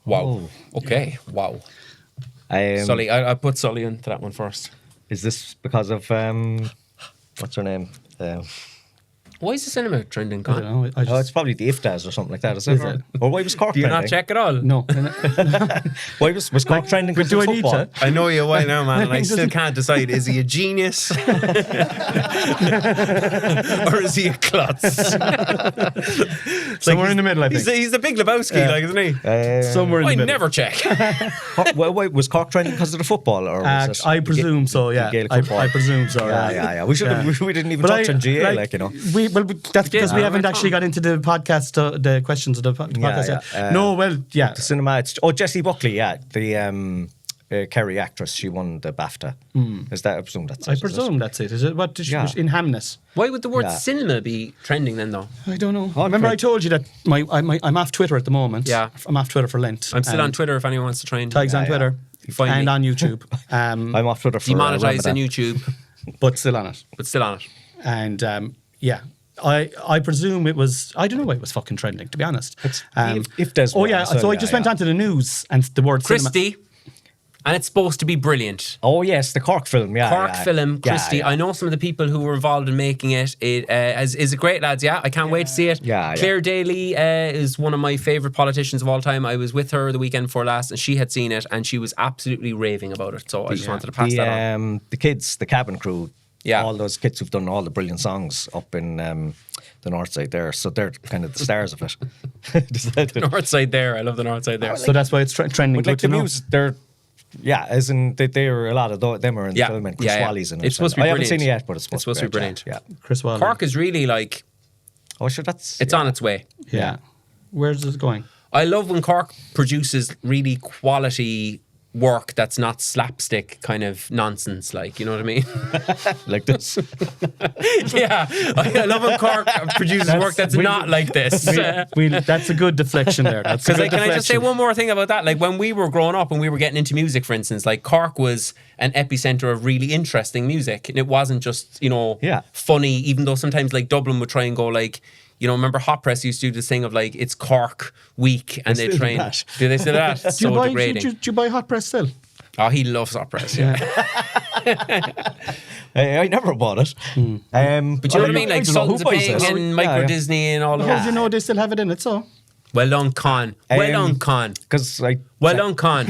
Wow. Okay. Wow. Sully, I put Sully into that one first. Is this because of what's her name? Why is the cinema trending, I Con? don't know. It's probably the IFTAs or something like that, is it? Is it? Or why was Cork Do you trending? not check at all? No. Why was Cork trending? But 'cause do of I need football? to? I know you why now, man, and I He still doesn't- can't decide. Is he a genius? Or is he a klutz? Somewhere in the middle, I think. He's the Big Lebowski, isn't he? Somewhere in I the middle. never check. Why was Cork trending because of the football, or was it I presume so, yeah. Gaelic I football? presume so, Yeah. We should have. We didn't even But touch on GA, that's because we Yeah, haven't we're actually got into the podcast, the questions of the podcast yet. No, well, yeah. The cinema. Jessie Buckley, the Kerry actress. She won the BAFTA. Is that? I presume that's. I presume that's it. Is it? What did she, Yeah. in Hamness? Why would the word Yeah. cinema be trending then, though? I don't know. Oh, Remember, great. I told you that I'm off Twitter at the moment. Yeah. I'm off Twitter for Lent. I'm still on Twitter if anyone wants to try and Tags on Twitter Find and me. on YouTube. I'm off Twitter for demonetized on Ramadan. YouTube, But still on it. but still on it. And I presume it was. I don't know why it was fucking trending, to be honest. if there's Oh one yeah. as well, So I yeah, just went yeah. onto the news and the word cinema. Christie, and it's supposed to be brilliant. Oh yes, the Cork film. Yeah, Cork yeah. film, Yeah, Christie. yeah. I know some of the people who were involved in making it. It is great, lads. Yeah, I can't wait to see it. Yeah, yeah. Claire Daly is one of my favourite politicians of all time. I was with her the weekend before last, and she had seen it, and she was absolutely raving about it. So I just wanted to pass that on. The kids, the cabin crew. Yeah. All those kids who've done all the brilliant songs up in the north side there. So they're kind of the stars of it. North side there. I love the north side there. So that's why it's trending. But like Good to the know. music, as in they're a lot of them are in the film, and Chris Wally's in it. It's supposed to be I haven't brilliant. seen it yet, but it's supposed to be brilliant. Yeah. Chris Waller. Cork is really like, Oh, sure, that's it's on its way. Yeah. Where's it going? I love when Cork produces really quality work that's not slapstick kind of nonsense, you know what I mean? like this. Yeah, I love when Cork produces work that's not like this. That's a good deflection there. That's a Because good can I just say deflection. one more thing about that? Like when we were growing up and we were getting into music, for instance, like Cork was an epicenter of really interesting music, and it wasn't just Yeah. funny. Even though sometimes like Dublin would try and go like, you know, remember Hot Press used to do this thing of like, it's Cork week and they still do train. that. Do they say that? It's so degrading. Do you buy Hot Press still? Oh, he loves Hot Press, yeah. I never bought it. But you know what I mean? Like Sons of Ping and Micro Disney and all of How that. do you know they still have it in it? So Well done, Con. Well done, Con. Because Well done, Con.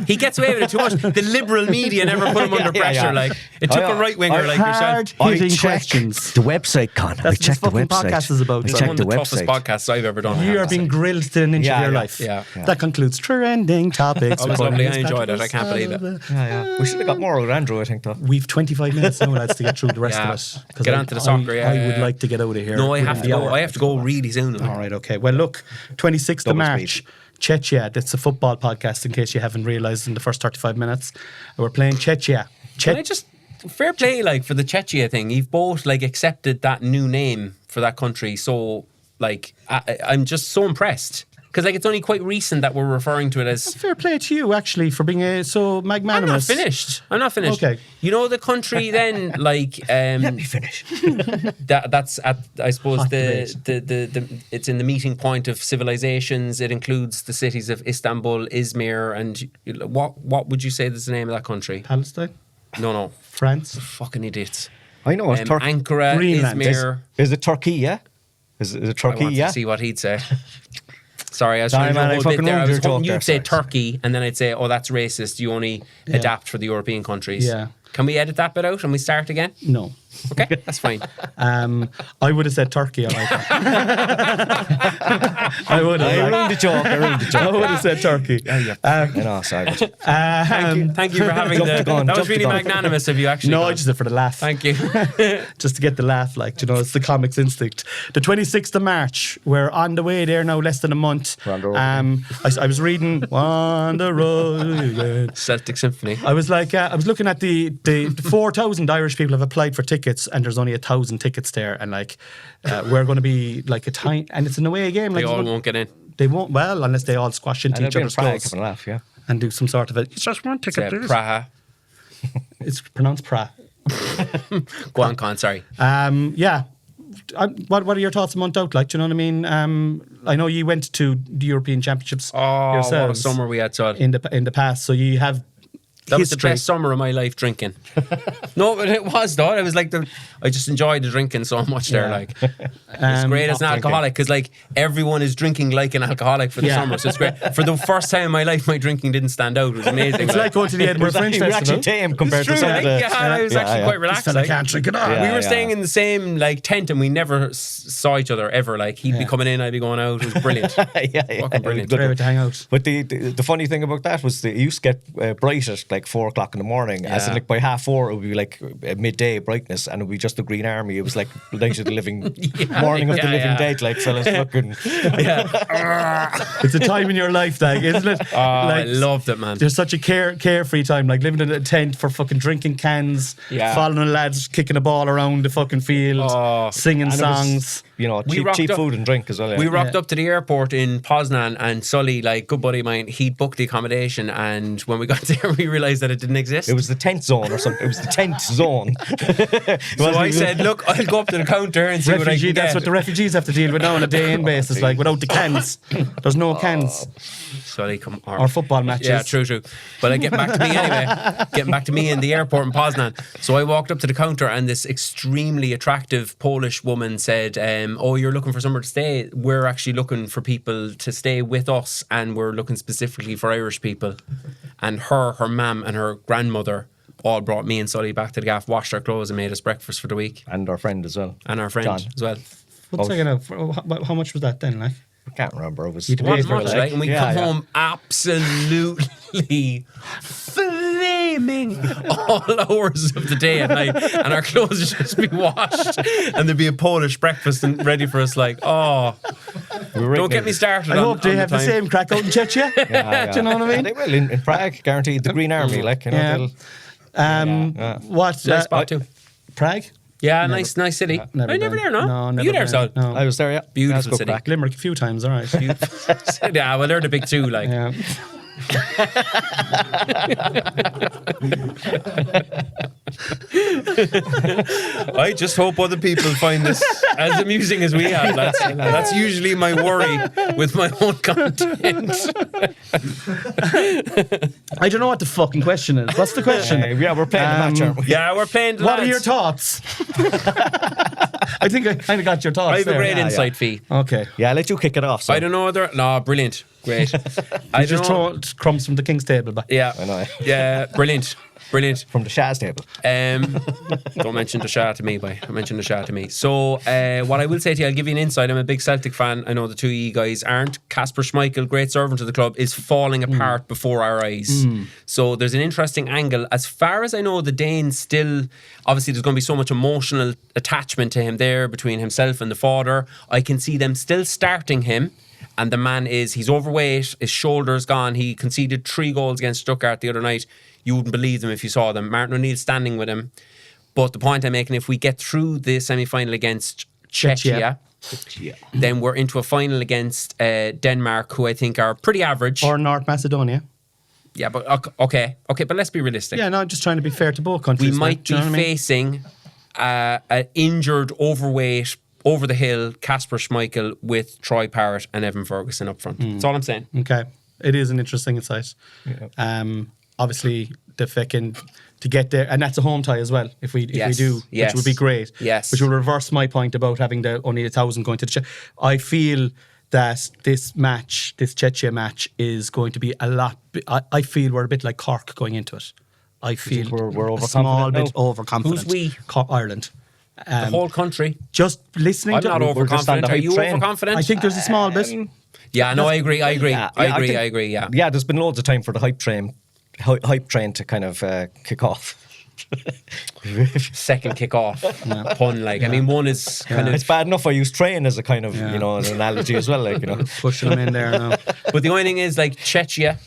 He gets away with it too much. The liberal media never put him under pressure. Like it took a right winger like yourself. hard-hitting questions. the website, Con. That's what this fucking podcast is about. I It's So checked one the of the toughest website. podcasts I've ever done. I You have are to say. being grilled to an inch of your life. Yeah. That concludes trending topics. Oh, it was with lovely. I Cornelius enjoyed it. I Patrick. can't believe it. Yeah. We should have got more with Andrew, I think, though. We've 25 minutes now, lads, to get through the rest Yeah. of it. 'Cause Get on to the soccer, yeah, I would yeah. like to get out of here. No, I have to within the go. hour. I have to go really soon. All right, okay. Well, look, 26th of Double March, Chechnya. That's a football podcast, in case you haven't realised in the first 35 minutes. We're playing Chechnya. Can I just fair play like for the Chechnya thing? You've both like accepted that new name for that country, so like I'm just so impressed because like it's only quite recent that we're referring to it as. Fair play to you, actually, for being so I'm magnanimous. not finished. Okay. You know the country then like Let me finish. that's at I suppose Hot the it's in the meeting point of civilizations. It includes the cities of Istanbul, Izmir, and what would you say is the name of that country? Palestine? No, France? fucking idiots. I know, it's Turkey. Ankara, Greenland. Izmir. Is it Turkey, yeah? Is it I Turkey, want yeah? to see what he'd say. Sorry, I was Sorry, trying to man, I do a whole bit fucking there. I ruined was your hoping joke you'd there, say sorry. Turkey, and then I'd say, "Oh, that's racist. You only adapt for the European countries." Yeah. Can we edit that bit out and we start again? No. Okay, that's fine. I would have said Turkey. I like that. I would have. I ruined the joke. I would have said Turkey. I know, sorry. Thank you for having Jump the gun, that was jump the really gun. magnanimous of you, actually. No, Colin. I just did it for the laugh. Thank you. Just to get the laugh, like, you know, it's the comics instinct. The 26th of March, we're on the way there now, less than a month. We're on the road. I was reading On the Road. Celtic Symphony. I was like, I was looking at the 4,000 Irish people have applied for tickets, and there's only 1,000 tickets there, and like, we're going to be like a tiny, and it's an away game. They Like, all won't get in. They won't. Well, unless they all squash into And each it'll be in other's Prague, goals having a laugh, yeah. and do some sort of it's just one ticket. Say please. Praha. It's pronounced Pra. Go on, Con. Sorry. Yeah. What are your thoughts a month out? Like, do you know what I mean? I know you went to the European Championships Oh, what a yourselves summer we had, Todd. in the past, so you have That was the history. best summer of my life drinking. No, but it was though. I was like, I just enjoyed the drinking so much there. Yeah. Like, it's great as an alcoholic because like everyone is drinking like an alcoholic for the Yeah. summer. So it's great. For the first time in my life, my drinking didn't stand out. It was amazing. It's like going to the Edinburgh Fringe We're actually Festival. tame compared to True, some like, of the... yeah, I was actually quite relaxed. Fella Like, can't drink it all. Yeah. we were staying in the same like tent and we never saw each other ever. Like he'd be coming in, I'd be going out. It was brilliant. Fucking brilliant. Great way to hang out. But the funny thing about that was that it used to get bright at like 4 o'clock in the morning. As in, Yeah. like by 4:30 it would be like midday brightness, and it would be just the Green Army. It was like Night of the Living, Morning of the Living Dead, like fellas fucking. It's a time in your life, like, isn't it? Oh, I loved it, man. There's such a carefree time, like living in a tent for fucking drinking cans, Yeah. following lads kicking a ball around the fucking field, singing And it was, songs. you know, We cheap rocked up- food and drink as well. Yeah. We rocked up to the airport in Poznan, and Sully, like good buddy of mine, he'd booked the accommodation, and when we got there, we realised that it didn't exist. It was the tent zone or something. It was the tent zone. So I said, look, I'll go up to the counter and see what I Refugee, can that's get. what the refugees have to deal with now on a day-in basis, like without the cans. There's no cans. Sully, come on. Or football matches. Yeah, true. But I get back to me anyway. Getting back to me in the airport in Poznan. So I walked up to the counter and this extremely attractive Polish woman said, oh, you're looking for somewhere to stay. We're actually looking for people to stay with us, and we're looking specifically for Irish people. And her mum and her grandmother all brought me and Sully back to the gaff, washed our clothes and made us breakfast for the week. And our friend as well. And our friend John. as well. What's how much was that then, like? I can't remember. It was You'd Not pay for much, it, like, and we come home absolutely flaming all hours of the day at night, and our clothes would just be washed, and there'd be a Polish breakfast and ready for us. Like, oh, don't get me started. I on, hope they on have the time. same crack out in Chechnya. Do you know what I mean? They will in Prague, guaranteed. The Green Army, like, you know. Yeah. What? Nice spot too. Prague? Yeah, nice city. Never I never been. there, no. No, never You there, been. Sol? No. I was there, yeah. Beautiful That's good city. crack. Limerick a few times, all right. Yeah, well, they're the big two. Like, Yeah. I just hope other people find this as amusing as we have. That's usually my worry with my own content. I don't know what the fucking question is. What's the question? Yeah, we're playing the match, aren't we? Yeah, we're playing. What are your thoughts? I think I kind of got your thoughts I have a there. great insight fee. Okay. Yeah, I'll let you kick it off. So. I don't know whether. No, brilliant. Great. I You just don't know. throw crumbs from the king's table back. Yeah. I know. Yeah, brilliant. Brilliant. From the Shaz table. Don't mention the Shah to me, boy. Don't mention the Shah to me. So, what I will say to you, I'll give you an insight. I'm a big Celtic fan. I know the two of you guys aren't. Kasper Schmeichel, great servant to the club, is falling apart before our eyes. So, there's an interesting angle. As far as I know, the Danes still, obviously, there's going to be so much emotional attachment to him there between himself and the father. I can see them still starting him. And the man he's overweight, his shoulder's gone. He conceded 3 goals against Stuttgart the other night. You wouldn't believe them if you saw them. Martin O'Neill standing with him. But the point I'm making, if we get through the semi-final against Czechia, then we're into a final against Denmark, who I think are pretty average. Or North Macedonia. Yeah, but okay, but let's be realistic. Yeah, no, I'm just trying to be fair to both countries. We might do you be know what I mean? facing an injured, overweight, over the hill Kasper Schmeichel with Troy Parrott and Evan Ferguson up front. That's all I'm saying. Okay. It is an interesting insight. Yeah. Obviously, the fucking to get there, and that's a home tie as well. If we do, Yes. which would be great. Yes. Which will reverse my point about having only 1,000 going to the. I feel that this match, this Czechia match, is going to be a lot. I feel we're a bit like Cork going into it. I feel we're a small overconfident bit now? overconfident. Who's we? Ireland. The whole country. Just listening I'm to not just on overconfident. the Are you hype train. overconfident? I think there's a small bit. Yeah, no, I agree. I think- agree. Yeah. Yeah, there's been loads of time for the hype train to kind of kick off. Second kick off. Pun, like. I mean, one is kind It's of. bad enough I use train as a kind of, Yeah. an analogy as well, like, Pushing them in there now. But the only thing is, like, Czechia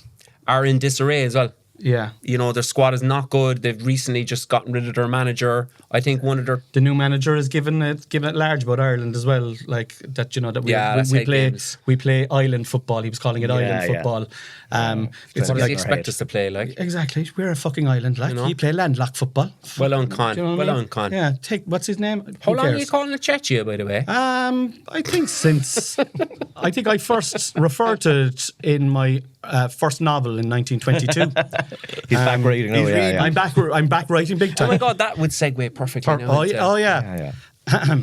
are in disarray as well. Yeah. Their squad is not good. They've recently just gotten rid of their manager. I think one of their. The new manager is given it large about Ireland as well, like that. That that's we hate play games. we play island football. He was calling it island yeah. football. What It's does like he expect us to play, like? exactly we're a fucking island. Like you play landlocked football. Well on con. Do you know what I Well mean? on con. Yeah. What's his name? How Who long are cares? you calling it Czechia, by the way? I think since I think I first referred to it in my first novel in 1922. He's back writing now, yeah. I'm back writing big Oh time. my God, that would segue perfectly now. Oh yeah. Yeah.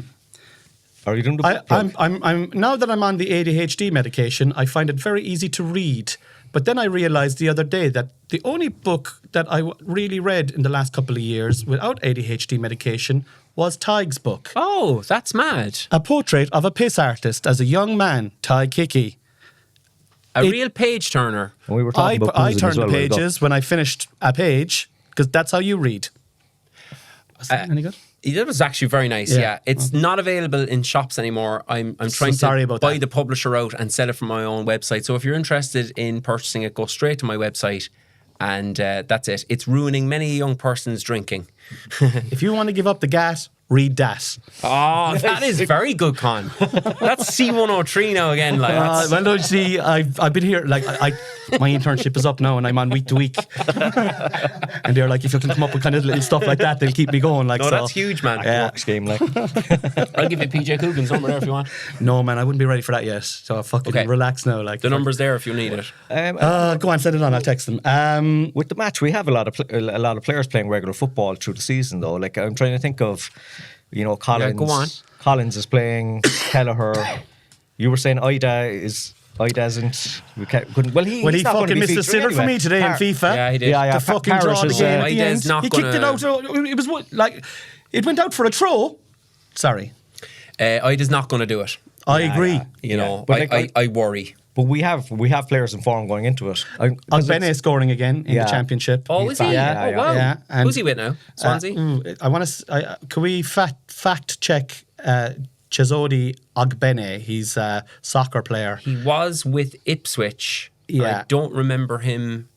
Are you doing the I'm now that I'm on the ADHD medication, I find it very easy to read. But then I realised the other day that the only book that I really read in the last couple of years without ADHD medication was Tadhg's book. Oh, that's mad. A portrait of a piss artist as a young man, Tadhg Hickey. A real page turner. And we were talking about I boozing turned as well, the we'll go. pages when I finished a page, because that's how you read. Was that any good? It was actually very nice, Yeah. yeah. It's not available in shops anymore. I'm trying sorry to about buy that. the publisher out and sell it from my own website. So if you're interested in purchasing it, go straight to my website and that's it. It's ruining many a young person's drinking. If you want to give up the gas, read that. Oh, that is very good, Con. That's C103 now again. Like, that's, Well, no, you see, I've been here, like, my internship is up now and I'm on week to week. And they're like, if you can come up with kind of little stuff like that, they'll keep me going. Like, no, so. that's huge, man. Yeah. Works game, like. I'll give you PJ Coogan's number there if you want. No, man, I wouldn't be ready for that yet. So fucking Okay. relax now. Like, The number's there if you need it. Go on, send it on. I'll text them. With the match, we have a lot of players playing regular football through the season, though. Like, I'm trying to think of, Collins. go on. Collins is playing. Kelleher. You were saying Ida isn't. Couldn't. Well, he's He not gonna fucking be missed a featuring sitter for anyway. me today in FIFA. Yeah, he did. Yeah, To fucking draw Parrish the is, game at the Ida's end. not He kicked it gonna- out. It was like it went out for a throw. Sorry, Ida's not going to do it. I agree. You know, But like, I worry. But we have players in form going into it. Ogbene scoring again in the championship. Oh, is he? Yeah, Oh, wow. yeah. And, Who's he with now? Swansea? I want to. Can we fact check Chezodi Ogbene? He's a soccer player. He was with Ipswich. Yeah. I don't remember him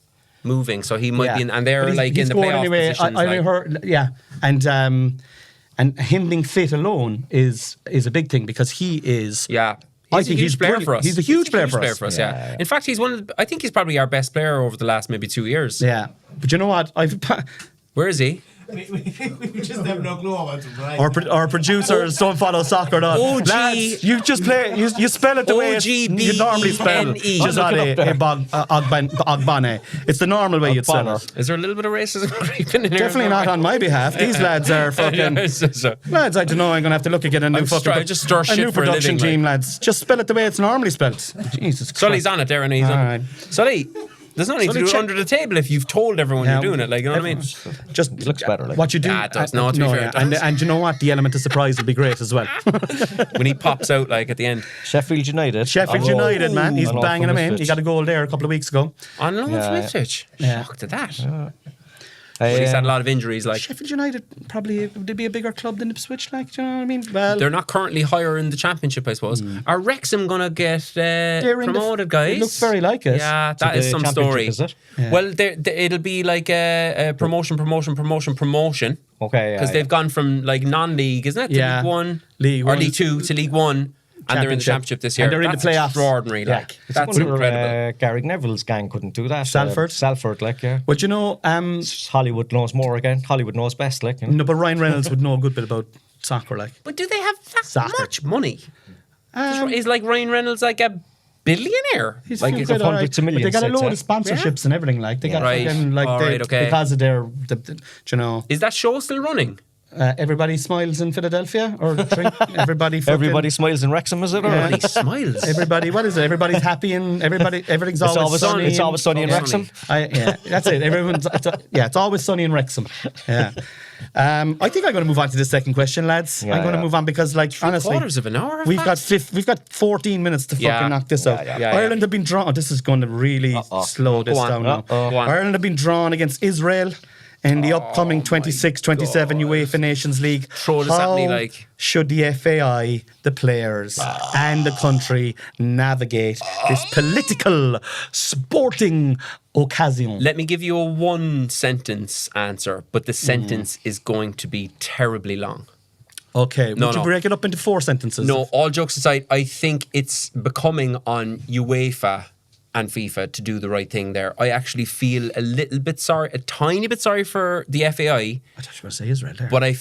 moving, so he might be in, and But they're he's- like he in the scored playoff anyway. positions. I like, heard, yeah, and him being fit alone is a big thing because he is. yeah. I He's a think huge he's player brilliant. for us. He's a huge player for us. Yeah. In fact, he's I think he's probably our best player over the last maybe 2 years. Yeah, but you know what? Where is he? We just have no clue about it, right? Our producers don't follow soccer at all. OG. Lads, you just play. You spell it the way you normally spell. OGBENE. Ogbane. It's the normal way you'd spell it. Is there a little bit of racism creeping in here? Definitely not on my behalf. These lads are fucking lads. I don't know. I'm gonna have to look again. I just stir a shit new for a production living, team, like. lads. Just spell it the way it's normally spelled. Jesus Christ. Sully's on it there, and he's on Alright. it. Sully, there's no need to Sully, do it check. under the table if you've told everyone Yeah. you're doing it. Like, you know what I mean? Just It looks better. Like. what you do. Yeah, it does. No, to be fair, it does. And you know what? The element of surprise will be great as well. When he pops out, like, at the end. Sheffield United. Sheffield I know- United, man, he's I know banging from him in. Ipswich. He got a goal there a couple of weeks ago. On loan from Ipswich. Yeah. Shocked at that. But he's had a lot of injuries, like. Sheffield United probably would be a bigger club than Ipswich, like, do you know what I mean? Well, They're not currently higher in the championship, I suppose. Are Wrexham going to get they're in the- promoted, guys? It looks very like it. Yeah, To that is the some championship, story. is it? Yeah. Well, it'll be like a promotion. Okay. Because they've gone from like non-league, isn't it? To Yeah. League One, League or One. League Two to League One, and they're in the championship this year. And they're in the That's playoffs. extraordinary. Yeah. Like It's that's a wonder, incredible. Gary Neville's gang couldn't do that. Salford? Salford, like, yeah. But you know, Hollywood knows more again. Hollywood knows best, like. You know? no, but Ryan Reynolds would know a good bit about soccer, like. But do they have that Soccer. much money? Is like Ryan Reynolds like a billionaire? He's Like fucking it's good, all hundreds of But they millions, got a I'd load say. of sponsorships and everything, like they got Right. fucking like All they, right, okay. because of their, you know, Is that show still running? everybody smiles in Philadelphia or drink, everybody fucking, Everybody smiles in Wrexham, is it? Or? And he smiles. Everybody, what is it? Everybody's happy and everything's It's always sunny. It's always sunny in always Wrexham. Yeah, that's it. It's always sunny in Wrexham. Yeah. I think I'm going to move on to the second question, lads. Yeah, I'm going to yeah. move on because, like, honestly, Quarters of an hour. we've got 14 minutes to fucking Yeah. knock this out. yeah. Ireland have been drawn. This is going to really slow this Go on. down now. Go on. Ireland have been drawn against Israel in the upcoming 26-27 UEFA Nations League. Throw this at me, How like. should the FAI, the players, and the country navigate this political, sporting occasion? Let me give you a one sentence answer, but the sentence is going to be terribly long. Okay, would you no. break it up into 4 sentences? No, all jokes aside, I think it's becoming on UEFA and FIFA to do the right thing there. I actually feel a tiny bit sorry for the FAI, I thought you were going to say Israel there. but I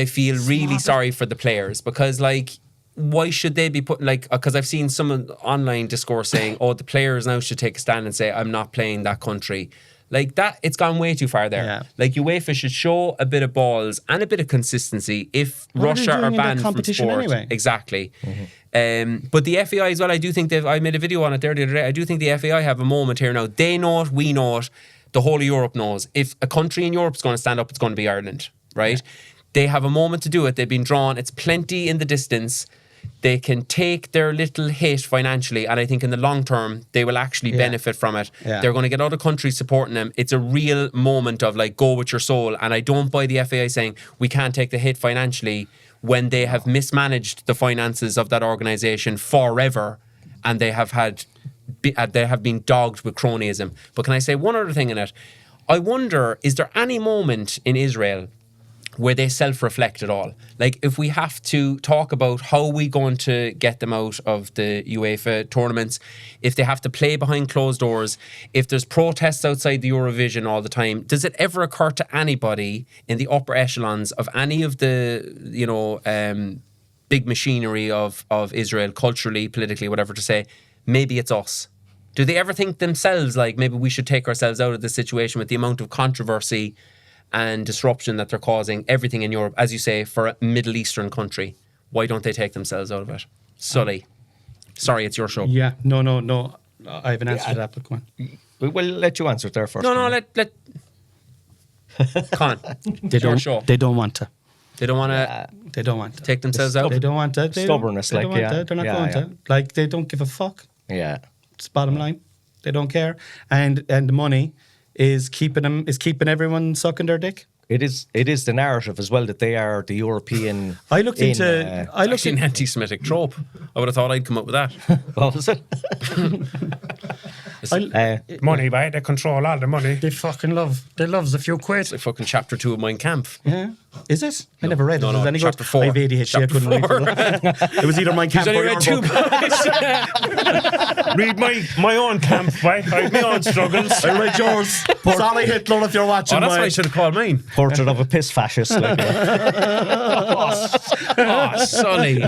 feel really sorry for the players because, like, why should they be putting, like, because I've seen some online discourse saying, oh, the players now should take a stand and say, I'm not playing that country. Like that, it's gone way too far there. Yeah. Like UEFA should show a bit of balls and a bit of consistency if What are they Russia doing are in that banned from competition sport. anyway? Exactly. But the FAI as well, I do think I made a video on it there the other day. I do think the FAI have a moment here now. They know it, we know it, the whole of Europe knows. If a country in Europe is going to stand up, it's going to be Ireland, right? They have a moment to do it. They've been drawn. It's plenty in the distance. They can take their little hit financially, and I think in the long term they will actually benefit from it. Yeah. They're going to get other countries supporting them. It's a real moment of like go with your soul, and I don't buy the FAI saying we can't take the hit financially when they have mismanaged the finances of that organisation forever, and they have been dogged with cronyism. But can I say one other thing in it? I wonder, is there any moment in Israel where they self-reflect at all? Like, if we have to talk about how we going to get them out of the UEFA tournaments, if they have to play behind closed doors, if there's protests outside the Eurovision all the time, does it ever occur to anybody in the upper echelons of any of the, big machinery of Israel, culturally, politically, whatever to say, maybe it's us? Do they ever think themselves like maybe we should take ourselves out of this situation with the amount of controversy and disruption that they're causing everything in Europe, as you say, for a Middle Eastern country? Why don't they take themselves out of it? Sully, sorry, it's your show. Yeah, no. I have an answer to that, but come on. We'll let you answer it there first. No, let Con. They don't. show. They don't want to. They don't want to They don't want to. take themselves out. They don't want to. Stubbornness, They don't like, want yeah. to. They're not Yeah, going yeah. to. Like, they don't give a fuck. Yeah. It's bottom line. They don't care, and the money is keeping everyone sucking their dick. It is the narrative as well that they are the European. I looked into. I looked Actually, an anti-Semitic trope. I would have thought I'd come up with that. What was it? Money, right? They control all the money. They fucking love. They loves a few quid. It's like fucking chapter 2 of Mein Kampf. Yeah. Is it? I never read it. No, Is it any good? chapter 4. I have ADHD. I couldn't read it. It was either my camp He's or only your read 2 book. books. Read my own camp, mate. I have my own struggles. I read yours. Sorry, Hitler, if you're watching. Oh, that's my- what I should have called mine. Portrait of a piss fascist. Like, Oh, Sully.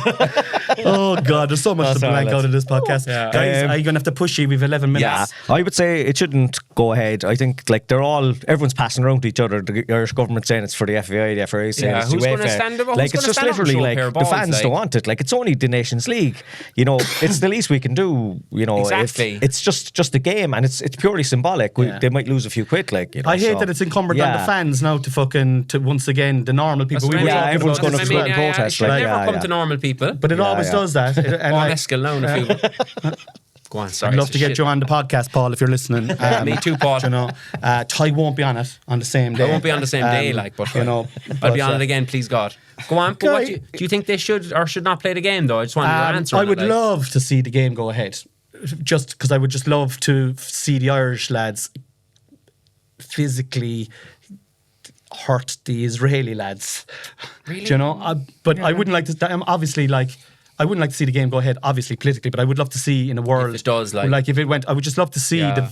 Oh God, there's so much That's to all blank right. out of this podcast. Yeah. Guys, are you going to have to push you? We've 11 minutes. yeah, I would say it shouldn't go ahead. I think like everyone's passing around to each other. The Irish government saying it's for the FAI, the FRA saying Yeah, it's who's UEFA. gonna stand up- who's Like gonna it's just stand up and literally show a like pair of the balls, fans like? don't want it. Like it's only the Nations League. You know, it's the least we can do. You know, Exactly. it's just a game, and it's purely symbolic. Yeah. They might lose a few quid. Like you know, I hate so, that it's incumbent on the yeah. fans now to once again the normal people. That's We what were I mean. talking everyone's about gonna this go as and well. protest, It should like, never yeah, come yeah. to normal people. But it Yeah, always yeah. does that. And Or I- Escal alone if you... Go on, sorry. I'd love it's to a get shit. you on the podcast, Paul, if you're listening. Me too, Paul. You know, Ty won't be on it on the same day. I won't be on the same day, like, but you know, I'll be but, on it again, please God. Go on. But what do you think they should or should not play the game, though? I just wanted your answer. I on it, would like. love to see the game go ahead, just because I would just love to see the Irish lads physically hurt the Israeli lads. Really? Do you know? But I wouldn't like to. I'm obviously like. I wouldn't like to see the game go ahead, obviously politically, but I would love to see in a world it does, like- if it went. I would just love to see Yeah.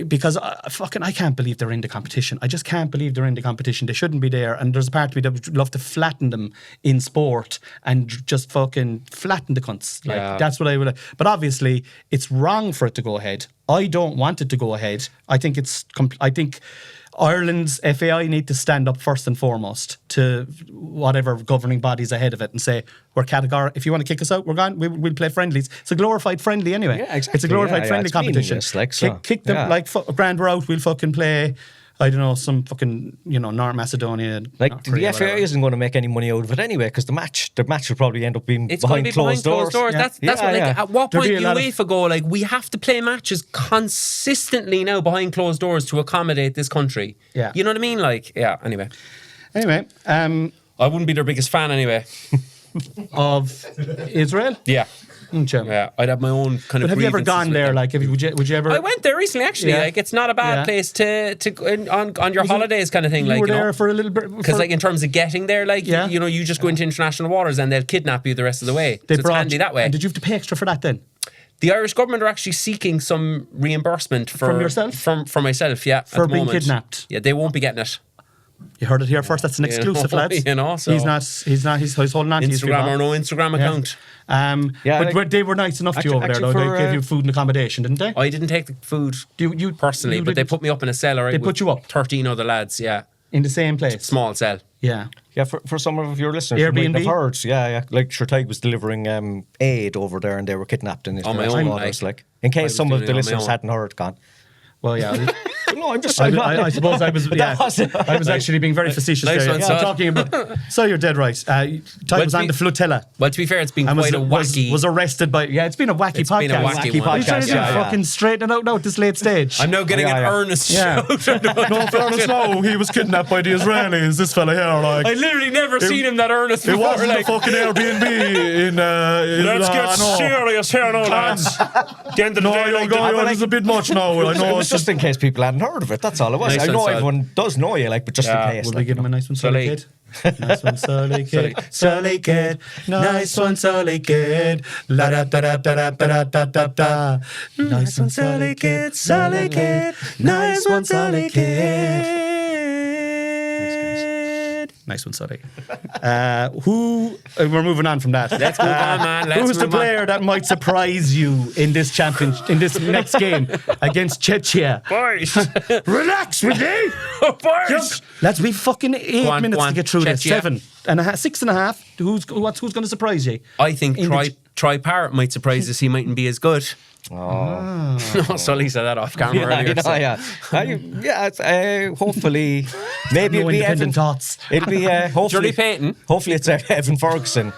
because I can't believe they're in the competition. I just can't believe they're in the competition. They shouldn't be there. And there's a part of me that would love to flatten them in sport and just fucking flatten the cunts. Like Yeah. that's what I would. But obviously, it's wrong for it to go ahead. I don't want it to go ahead. I think I think Ireland's FAI need to stand up first and foremost to whatever governing bodies ahead of it and say, we're categorical. If you want to kick us out, we're gone. We'll play friendlies. It's a glorified friendly anyway. Yeah, exactly. It's a glorified Yeah, yeah, friendly it's competition. meaningless, like, so, kick them, yeah. like, grand, we're out. We'll fucking play, I don't know, some fucking, North Macedonia. Like North the Korea, FAI whatever. isn't going to make any money out of it anyway, because the match will probably end up being It's going behind to be behind closed doors. Yeah. That's Yeah, what, like, yeah. at what There'll point be a lot of- UEFA go, like, we have to play matches consistently now behind closed doors to accommodate this country. Yeah. You know what I mean? Like, yeah, anyway. Anyway, I wouldn't be their biggest fan anyway. of Israel. Yeah. Okay. Yeah, I'd have my own kind of But have you ever grievances gone with there? them. Like, would you ever? I went there recently, actually. Yeah. Like, it's not a bad Yeah. place to go in on your Was it- holidays kind of thing. You Like, were you know, there for a little bit. because like in terms of getting there, like Yeah. you just go into international waters and they'll kidnap you the rest of the way. So it's handy that way. And did you have to pay extra for that then? The Irish government are actually seeking some reimbursement From yourself? from myself, yeah. For at the being moment. kidnapped? Yeah, they won't be getting it. You heard it here first. That's an exclusive, lads. you know, so- he's not. He's holding on to his Instagram people. or no Instagram account. Yeah, but like- they were nice enough to you over there, actually though. for, They gave you food and accommodation, didn't they? I didn't take the food You personally, you but they didn't- put me up in a cell. Right, They put with you up? 13 other lads. Yeah, in the same place. small cell. Yeah. Yeah, for some of your listeners, you might Airbnb? have heard. Yeah. Like Tadhg was delivering aid over there, and they were kidnapped in On my international own, waters. like. In I case was some doing of it the on my listeners own. hadn't heard, gone. Well, yeah. No, I'm just. I suppose I was. Yeah, was it. I was actually being very facetious Nice there. one, Yeah, son. talking about. So you're dead right. Ty Well, was to on be- the flotilla. Well, to be fair, it's been And quite a wacky. was arrested by. Yeah, it's been a wacky It's podcast. been a wacky one. Are you trying to Yeah, yeah. fucking straighten it out now at this late stage? I'm now getting Yeah, an yeah. earnest Yeah. shout. No fairness, no. He was kidnapped by the Israelis. This fella here, like. I literally never seen him that earnest It before. wasn't Like, a fucking Airbnb in. Let's get serious here now, lads. The end of the No, day, you're like, going. It's a bit much now. I It know. was just in case people hadn't heard of it. That's all it was. Nice I know one, Sul. everyone does know you, like, but just Yeah. in case. Will we like, give him a nice one, Sully Sully. kid? Nice one, Sully kid. Sully kid. Nice one, Sully kid. La da da da da da da da da da. Nice one, Sully kid. Sully kid. Nice one, Sully kid. Nice one, Sully. We're moving on from that. Let's move on, man. Let's Who's the move on. player that might surprise you in this next game against Czechia? boys. Relax with me. Boys. Let's be fucking 8 Go on, minutes go on. to get through this. Czechia. 7.5, 6.5. Who's going to surprise you? I think In the- Troy Parrott might surprise us. He mightn't be as good. Oh. No, Sully said that off camera Yeah, earlier. so- hopefully, maybe No it'll be independent Evan. thoughts. It'll be hopefully Johnny Payton. Hopefully, it's Evan Ferguson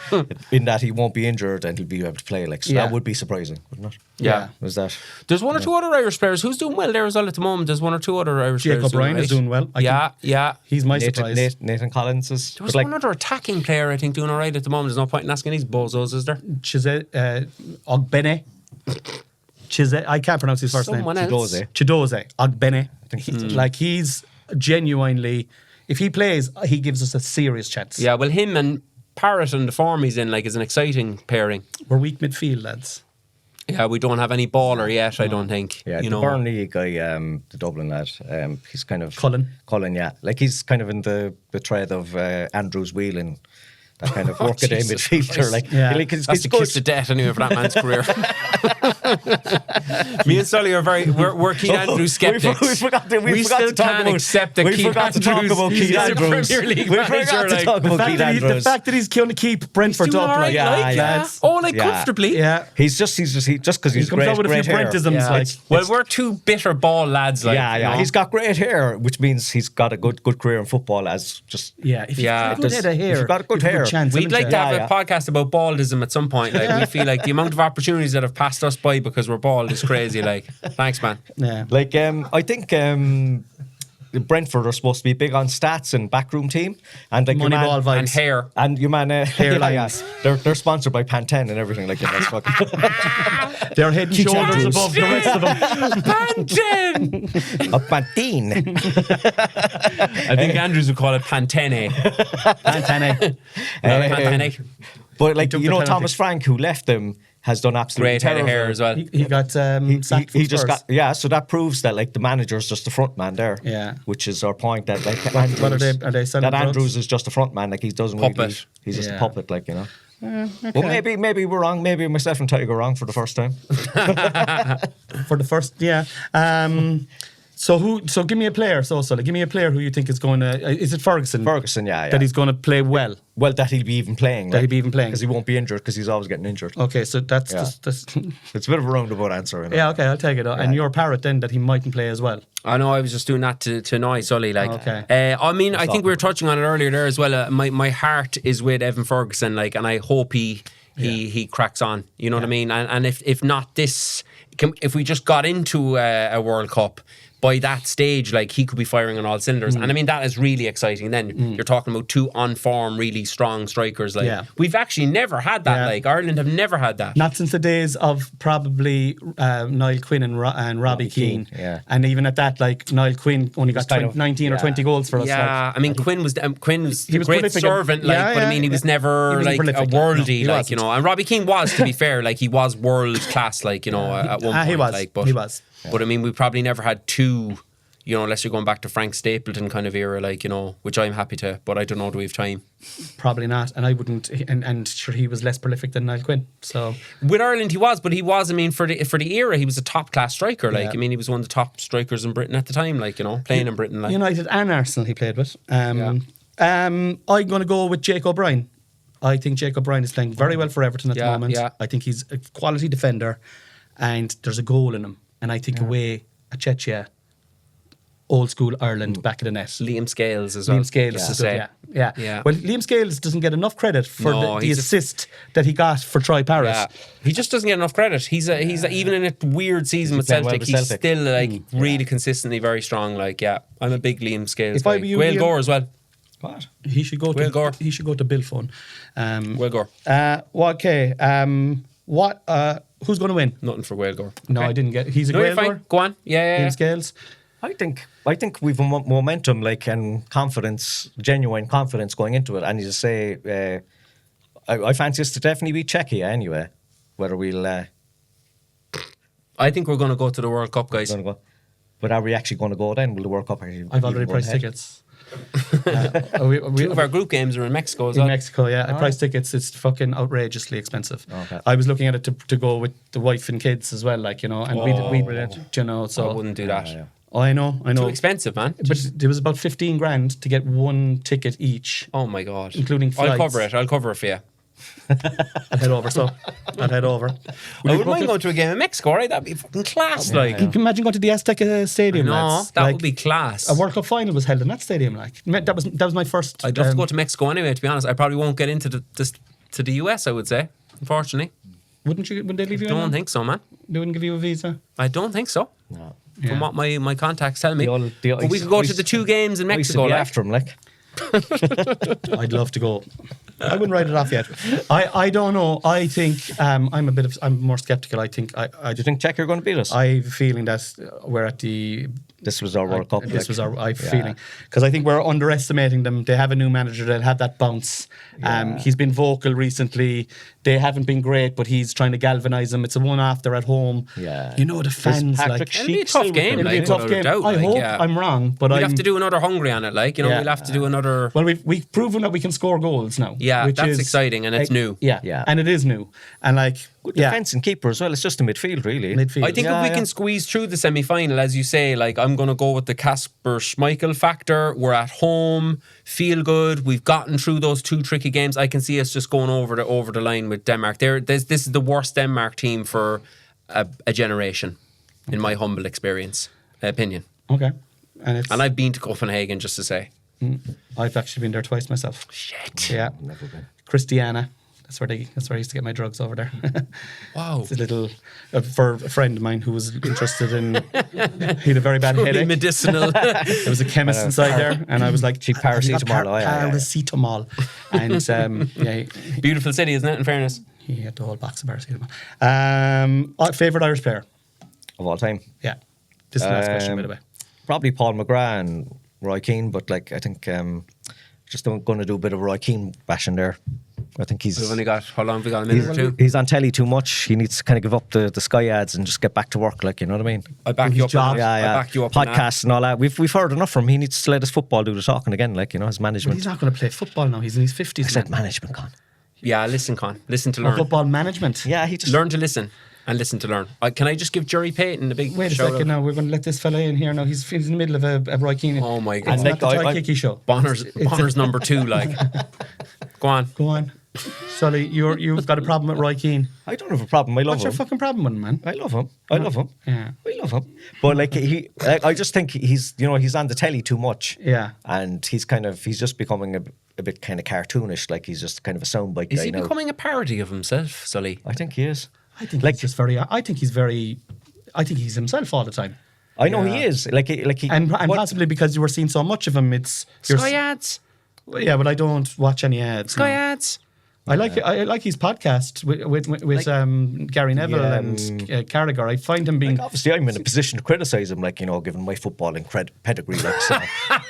in that he won't be injured and he'll be able to play. Like, so Yeah. that would be surprising, wouldn't it? Yeah. Was that? There's one or two other Irish players who's doing well there as well at the moment. There's one or two other Irish Jake players. O'Brien doing is right. doing well. I Yeah, think yeah. he's my surprise. Nathan Collins is. There was but like, one other attacking player I think doing all right at the moment. There's no point in asking these bozos, is there? Ogbene. I can't pronounce his first Someone name. else. Chidoze. Chidoze. Ogbene. Like, he's genuinely, if he plays, he gives us a serious chance. Yeah, well, him and Parrott and the form he's in, like, is an exciting pairing. We're weak midfield, lads. Yeah, we don't have any baller yet, I don't think. Yeah, you the know. Burnley guy, the Dublin lad, he's kind of... Cullen, yeah. Like, he's kind of in the thread of Andrews Whelan, that kind of workaday Jesus midfielder. Christ. Like, Yeah. like That's he's the good. kiss of death anyway for that man's career. Me and Sully are we're Keith Andrews skeptics. We forgot We forgot still to talk can't about, accept that we Keith forgot to talk Andrews about is Keith a Andrews. Premier League We manager, forgot to like, talk about Keith the Andrews. fact that he's going to keep Brentford He's doing up, all right, Yeah, like, yeah. Oh, like, Yeah. comfortably. yeah. He's just because He he's comes great, out with a few great hair. Brentisms, Yeah. like. Well, we're two bitter ball lads, like, Yeah, you yeah. know. He's got great hair, which means he's got a good career in football. As just Yeah, if you've Yeah, got a good there's- head of hair, if you've got a good you've hair, chance, We'd haven't like you? to have Yeah, a podcast about baldism at some point. Like, we feel like the amount of opportunities that have passed us by because we're bald is crazy. Like, thanks, man. Yeah. like I think Brentford are supposed to be big on stats and backroom team and like your Moneyball man, vibes. And hair. and your man Hairlines. they're sponsored by Pantene and everything like that. That's fucking They're head and shoulders Andrews. above the rest of them. Pantene! a Pantene. I think Andrews would call it Pantene. Pantene. Pantene. But like took you the know penalty. Thomas Frank who left them has done absolutely Great head terrible. of hair as well. He got sacked from He just Spurs. got so that proves that like the manager's just the front man there. Yeah. Which is our point that like What Andrews, are they selling that drugs? Andrews is just a front man, like he doesn't really Puppet. he's just a Yeah. puppet, like, you know. Well, maybe we're wrong. Maybe myself and Tadhg are wrong for the first time. For the first, yeah. So give me a player. So give me a player who you think is going to. Is it Ferguson? Ferguson, yeah. That he's going to play well. Well, that he'll be even playing. That he'll be even playing. because he won't be injured because he's always getting injured. Okay, so that's Yeah. just It's a bit of a roundabout answer. You know? yeah. Okay, I'll take it. And your Parrot then that he mightn't play as well. I know, I was just doing that to annoy Sully. Like, Okay. I mean, I think we were touching on it earlier there as well. My heart is with Evan Ferguson, like, and I hope he cracks on. You know what I mean? And if not this, if we just got into a World Cup, by that stage, like, he could be firing on all cylinders. And I mean, that is really exciting. Then you're talking about two on form, really strong strikers. Like, Yeah. we've actually never had that. Yeah. Like, Ireland have never had that. Not since the days of probably Niall Quinn and Robbie Keane. yeah. And even at that, like, Niall Quinn only got kind of- 19 or yeah. 20 goals for us. Yeah, like. I mean, Quinn was He a was great prolific. servant, like, Yeah, but I yeah, mean, he was yeah. never He wasn't like a prolific. No, worldly, he like, wasn't. you know. And Robbie Keane was, to be fair, like, he was world class, like, you know, at one point. He was. Like, but, He was. But I mean, we probably never had two, you know, unless you're going back to Frank Stapleton kind of era, like, you know, which I'm happy to. But I don't know, do we have time? Probably not. And I wouldn't. And sure, he was less prolific than Niall Quinn. So With Ireland, he was, but he was. I mean, for the era, he was a top class striker. Like, Yeah. I mean, he was one of the top strikers in Britain at the time. Like, you know, playing in Britain. Like, United and Arsenal he played with. I'm going to go with Jake O'Brien. I think Jake O'Brien is playing very well for Everton at the Yeah, moment. yeah. I think he's a quality defender and there's a goal in him. And I think away at Czechia, old school Ireland back of the net. Liam Scales as well. Liam Scales used to is say. good, yeah. Yeah. Well, Liam Scales doesn't get enough credit for No, the he's a- assist that he got for Troy Parrott. Yeah, he just doesn't get enough credit. He's even in a weird season with playing well Celtic, with he's Celtic. still like really consistently very strong. Like, yeah, I'm a big Liam Scales If guy. I were you, Gael Liam- Gore as well. What? He should go Will Gore. to he should go to Bill phone. Will Gore. Well, okay. Who's going to win? Nothing for Will Gore. No, Okay. I didn't get. He's a No, you're great fine. Go on. Yeah. Liam Scales. I think we've momentum, like, and confidence, genuine confidence going into it. And you just say, I fancy us to definitely beat Czechia anyway. Whether we'll I think we're going to go to the World Cup, guys. gonna go, but are we actually going to go then? Will the World Cup actually? I've already even go priced ahead? tickets. Two of our group games are in Mexico as In well. Mexico, yeah. I priced tickets. It's fucking outrageously expensive. Okay. I was looking at it to go with the wife and kids as well, like, you know, and you know, I so wouldn't do that. yeah. Oh, I know. Too expensive, man. But there was about 15 grand to get one ticket each. Oh my god. Including I'll flights. cover it. I'll cover it for you. I'll head over. I'll head over. I wouldn't mind going to a game in Mexico, right? That'd be fucking class, like. Can you imagine going to the Azteca Stadium? No, lads? that Like, would be class. a World Cup final was held in that stadium. Like that was my first. I'd love to go to Mexico anyway, to be honest. I probably won't get into to the US, I would say, unfortunately. Wouldn't you? Would they leave you? Don't in? think so, man. They wouldn't give you a visa. I don't think so. No. From what my contacts tell me. The But we could go to the two games in Mexico, Be like. after him, like. I'd love to go. I wouldn't write it off yet. I don't know. I think I'm more skeptical. I think Do you think Czech are going to beat us? I have a feeling that we're at the This was our World Cup. This was our feeling. Because I think we're underestimating them. They have a new manager. They'll have that bounce. He's been vocal recently. They haven't been great, but he's trying to galvanise them. It's a one-off. They're at home. Yeah. You know, the fans, Patrick It'll be a tough game, it'll be a like, tough without a game. doubt, I like, hope yeah. I'm wrong, but We'll have to do another Hungry on it, like, you know, Yeah. we'll have to do another... Well, we've proven that we can score goals now. Yeah, which that's is exciting, and it's new. Yeah. And it is new. And like, Good defence and keeper as well. It's just a midfield, really. midfield. I think if we can squeeze through the semi-final, as you say, like, I'm going to go with the Kasper Schmeichel factor. We're at home, feel good. We've gotten through those 2 tricky games. I can see us just going over the line with Denmark. This is the worst Denmark team for a generation, in my humble opinion. Okay. And I've been to Copenhagen, just to say. I've actually been there twice myself. Shit. Yeah. Never been. Christiana. That's where I used to get my drugs over there. Wow. It's a little for a friend of mine who was interested in. He had a very bad headache. Medicinal. There was a chemist inside there, and I was like, Cheap paracetamol. Paracetamol. And Beautiful city, isn't it, in fairness? he had the whole box of paracetamol. Favorite Irish player? Of all time. Yeah. This is the last question, by the way. Probably Paul McGrath and Roy Keane, but like I think just going to do a bit of Roy Keane bashing there. I think We've only got, how long have we got? A minute or two? he's on telly too much. He needs to kind of give up the Sky ads and just get back to work, like, you know what I mean? I back you up. job. I back you up. on that. Podcasts and all that. We've heard enough from him. He needs to let his football do the talking again, like, you know, his But management. he's not going to play football now. He's in his 50s. I said man. management, Con. Yeah, listen, Con. Listen to Or learn. football management. Yeah, he just Learn to listen and listen to learn. Can I just give Jerry Payton a big Wait a shout second out? now. We're going to let this fella in here now. He's in the middle of a Roy Keane. Oh my God. It's not the Ty Kicky show. Bonner's number 2, like. Go on. Go on. Sully, you've got a problem with Roy Keane. I don't have a problem. I love What's your him. fucking problem with him, man? I love him. I love him. Yeah. I love him. But like I just think he's on the telly too much. Yeah. And he's just becoming a bit kind of cartoonish. Like he's just kind of a soundbite Is guy he now. becoming a parody of himself, Sully? I think he is. I think Like- he's just very. I think he's himself all the time. I know he is. Like he. And but- possibly because you were seeing so much of him, Sky ads. Yeah, but I don't watch any ads. Sky no. ads. I like his podcast with Gary Neville and Carragher. I find him being. Like, obviously, I'm in a position to criticise him, like, you know, given my footballing pedigree. Like, so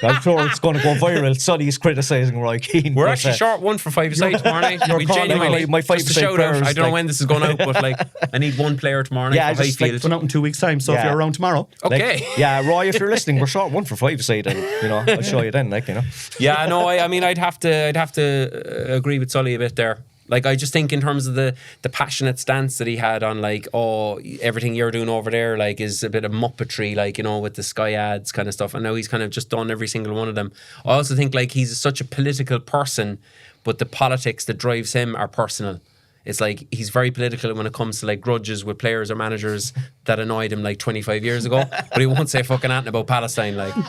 I'm sure it's going to go viral. Sully's criticising Roy Keane. We're but, actually short 1 for 5-a-side tomorrow night. We calling genuinely, my just a 5-a-side shout out. players, I don't know like- when this is going out, but like, I need 1 player tomorrow night Yeah, for just like Highfield. Going out in 2 weeks' time. So if Yeah. you're around tomorrow, like, Okay. yeah, Roy, if you're listening, we're short 1 for 5-a-side, and you know, I'll show you then, like, you know. Yeah, no, I mean, I'd have to agree with Sully a bit there. Like, I just think in terms of the passionate stance that he had on, like, oh, everything you're doing over there, like, is a bit of muppetry, like, you know, with the Sky ads kind of stuff. And now he's kind of just done every single one of them. I also think, like, he's such a political person, but the politics that drives him are personal. It's like he's very political when it comes to like grudges with players or managers that annoyed him like 25 years ago, but he won't say fucking anything about Palestine. Like, do you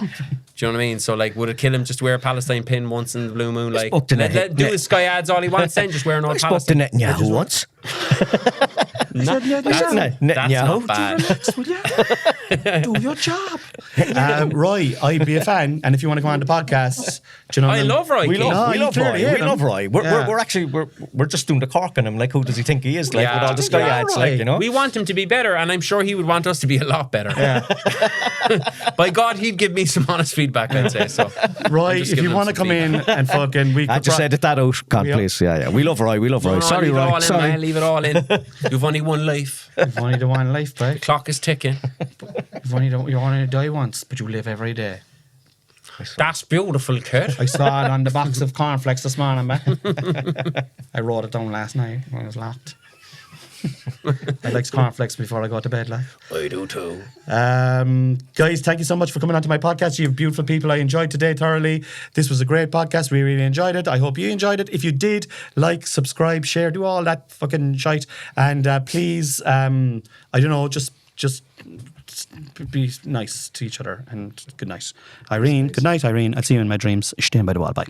know what I mean? So like, would it kill him just to wear a Palestine pin once in the blue moon? Like, let do his Sky ads all he wants, then just wear an old Palestine. I spoke to Netanyahu once. That's not bad. relax, will you? Do your job. Roy, I'd be a fan, and if you want to go on the podcast, do you know? I love Roy We Keane. love, we you love Roy. clearly hate We him. love Roy. We're actually we're just doing the cork on him. Like, who does he think he is? Like, Yeah. with all the Sky Yeah, ads, Roy. like, you know. We want him to be better, and I'm sure he would want us to be a lot better. Yeah. By God, he'd give me some honest feedback, I'd say. So, Roy, I'm just if giving you him want to some come in and fucking, we I could just edit that out, Con, Yeah. please. Yeah, yeah. We love Roy. We love Roy. No, Sorry, leave it all Roy. in, Sorry. man. Leave it all in. You've only one life. You've only the one life, right? Clock is ticking. You're only to die once, but you live every day. That's beautiful, kid. I saw it on the box of cornflakes this morning, man. I wrote it down last night when it was locked. I like cornflakes before I go to bed, like. I do too. Guys, thank you so much for coming onto my podcast. You beautiful people. I enjoyed today thoroughly. This was a great podcast. We really enjoyed it. I hope you enjoyed it. If you did, like, subscribe, share, do all that fucking shite. And please, I don't know, just be nice to each other. And good night. Irene, good night, Irene. I'll see you in my dreams. Stehen bei der Wahl. Bye.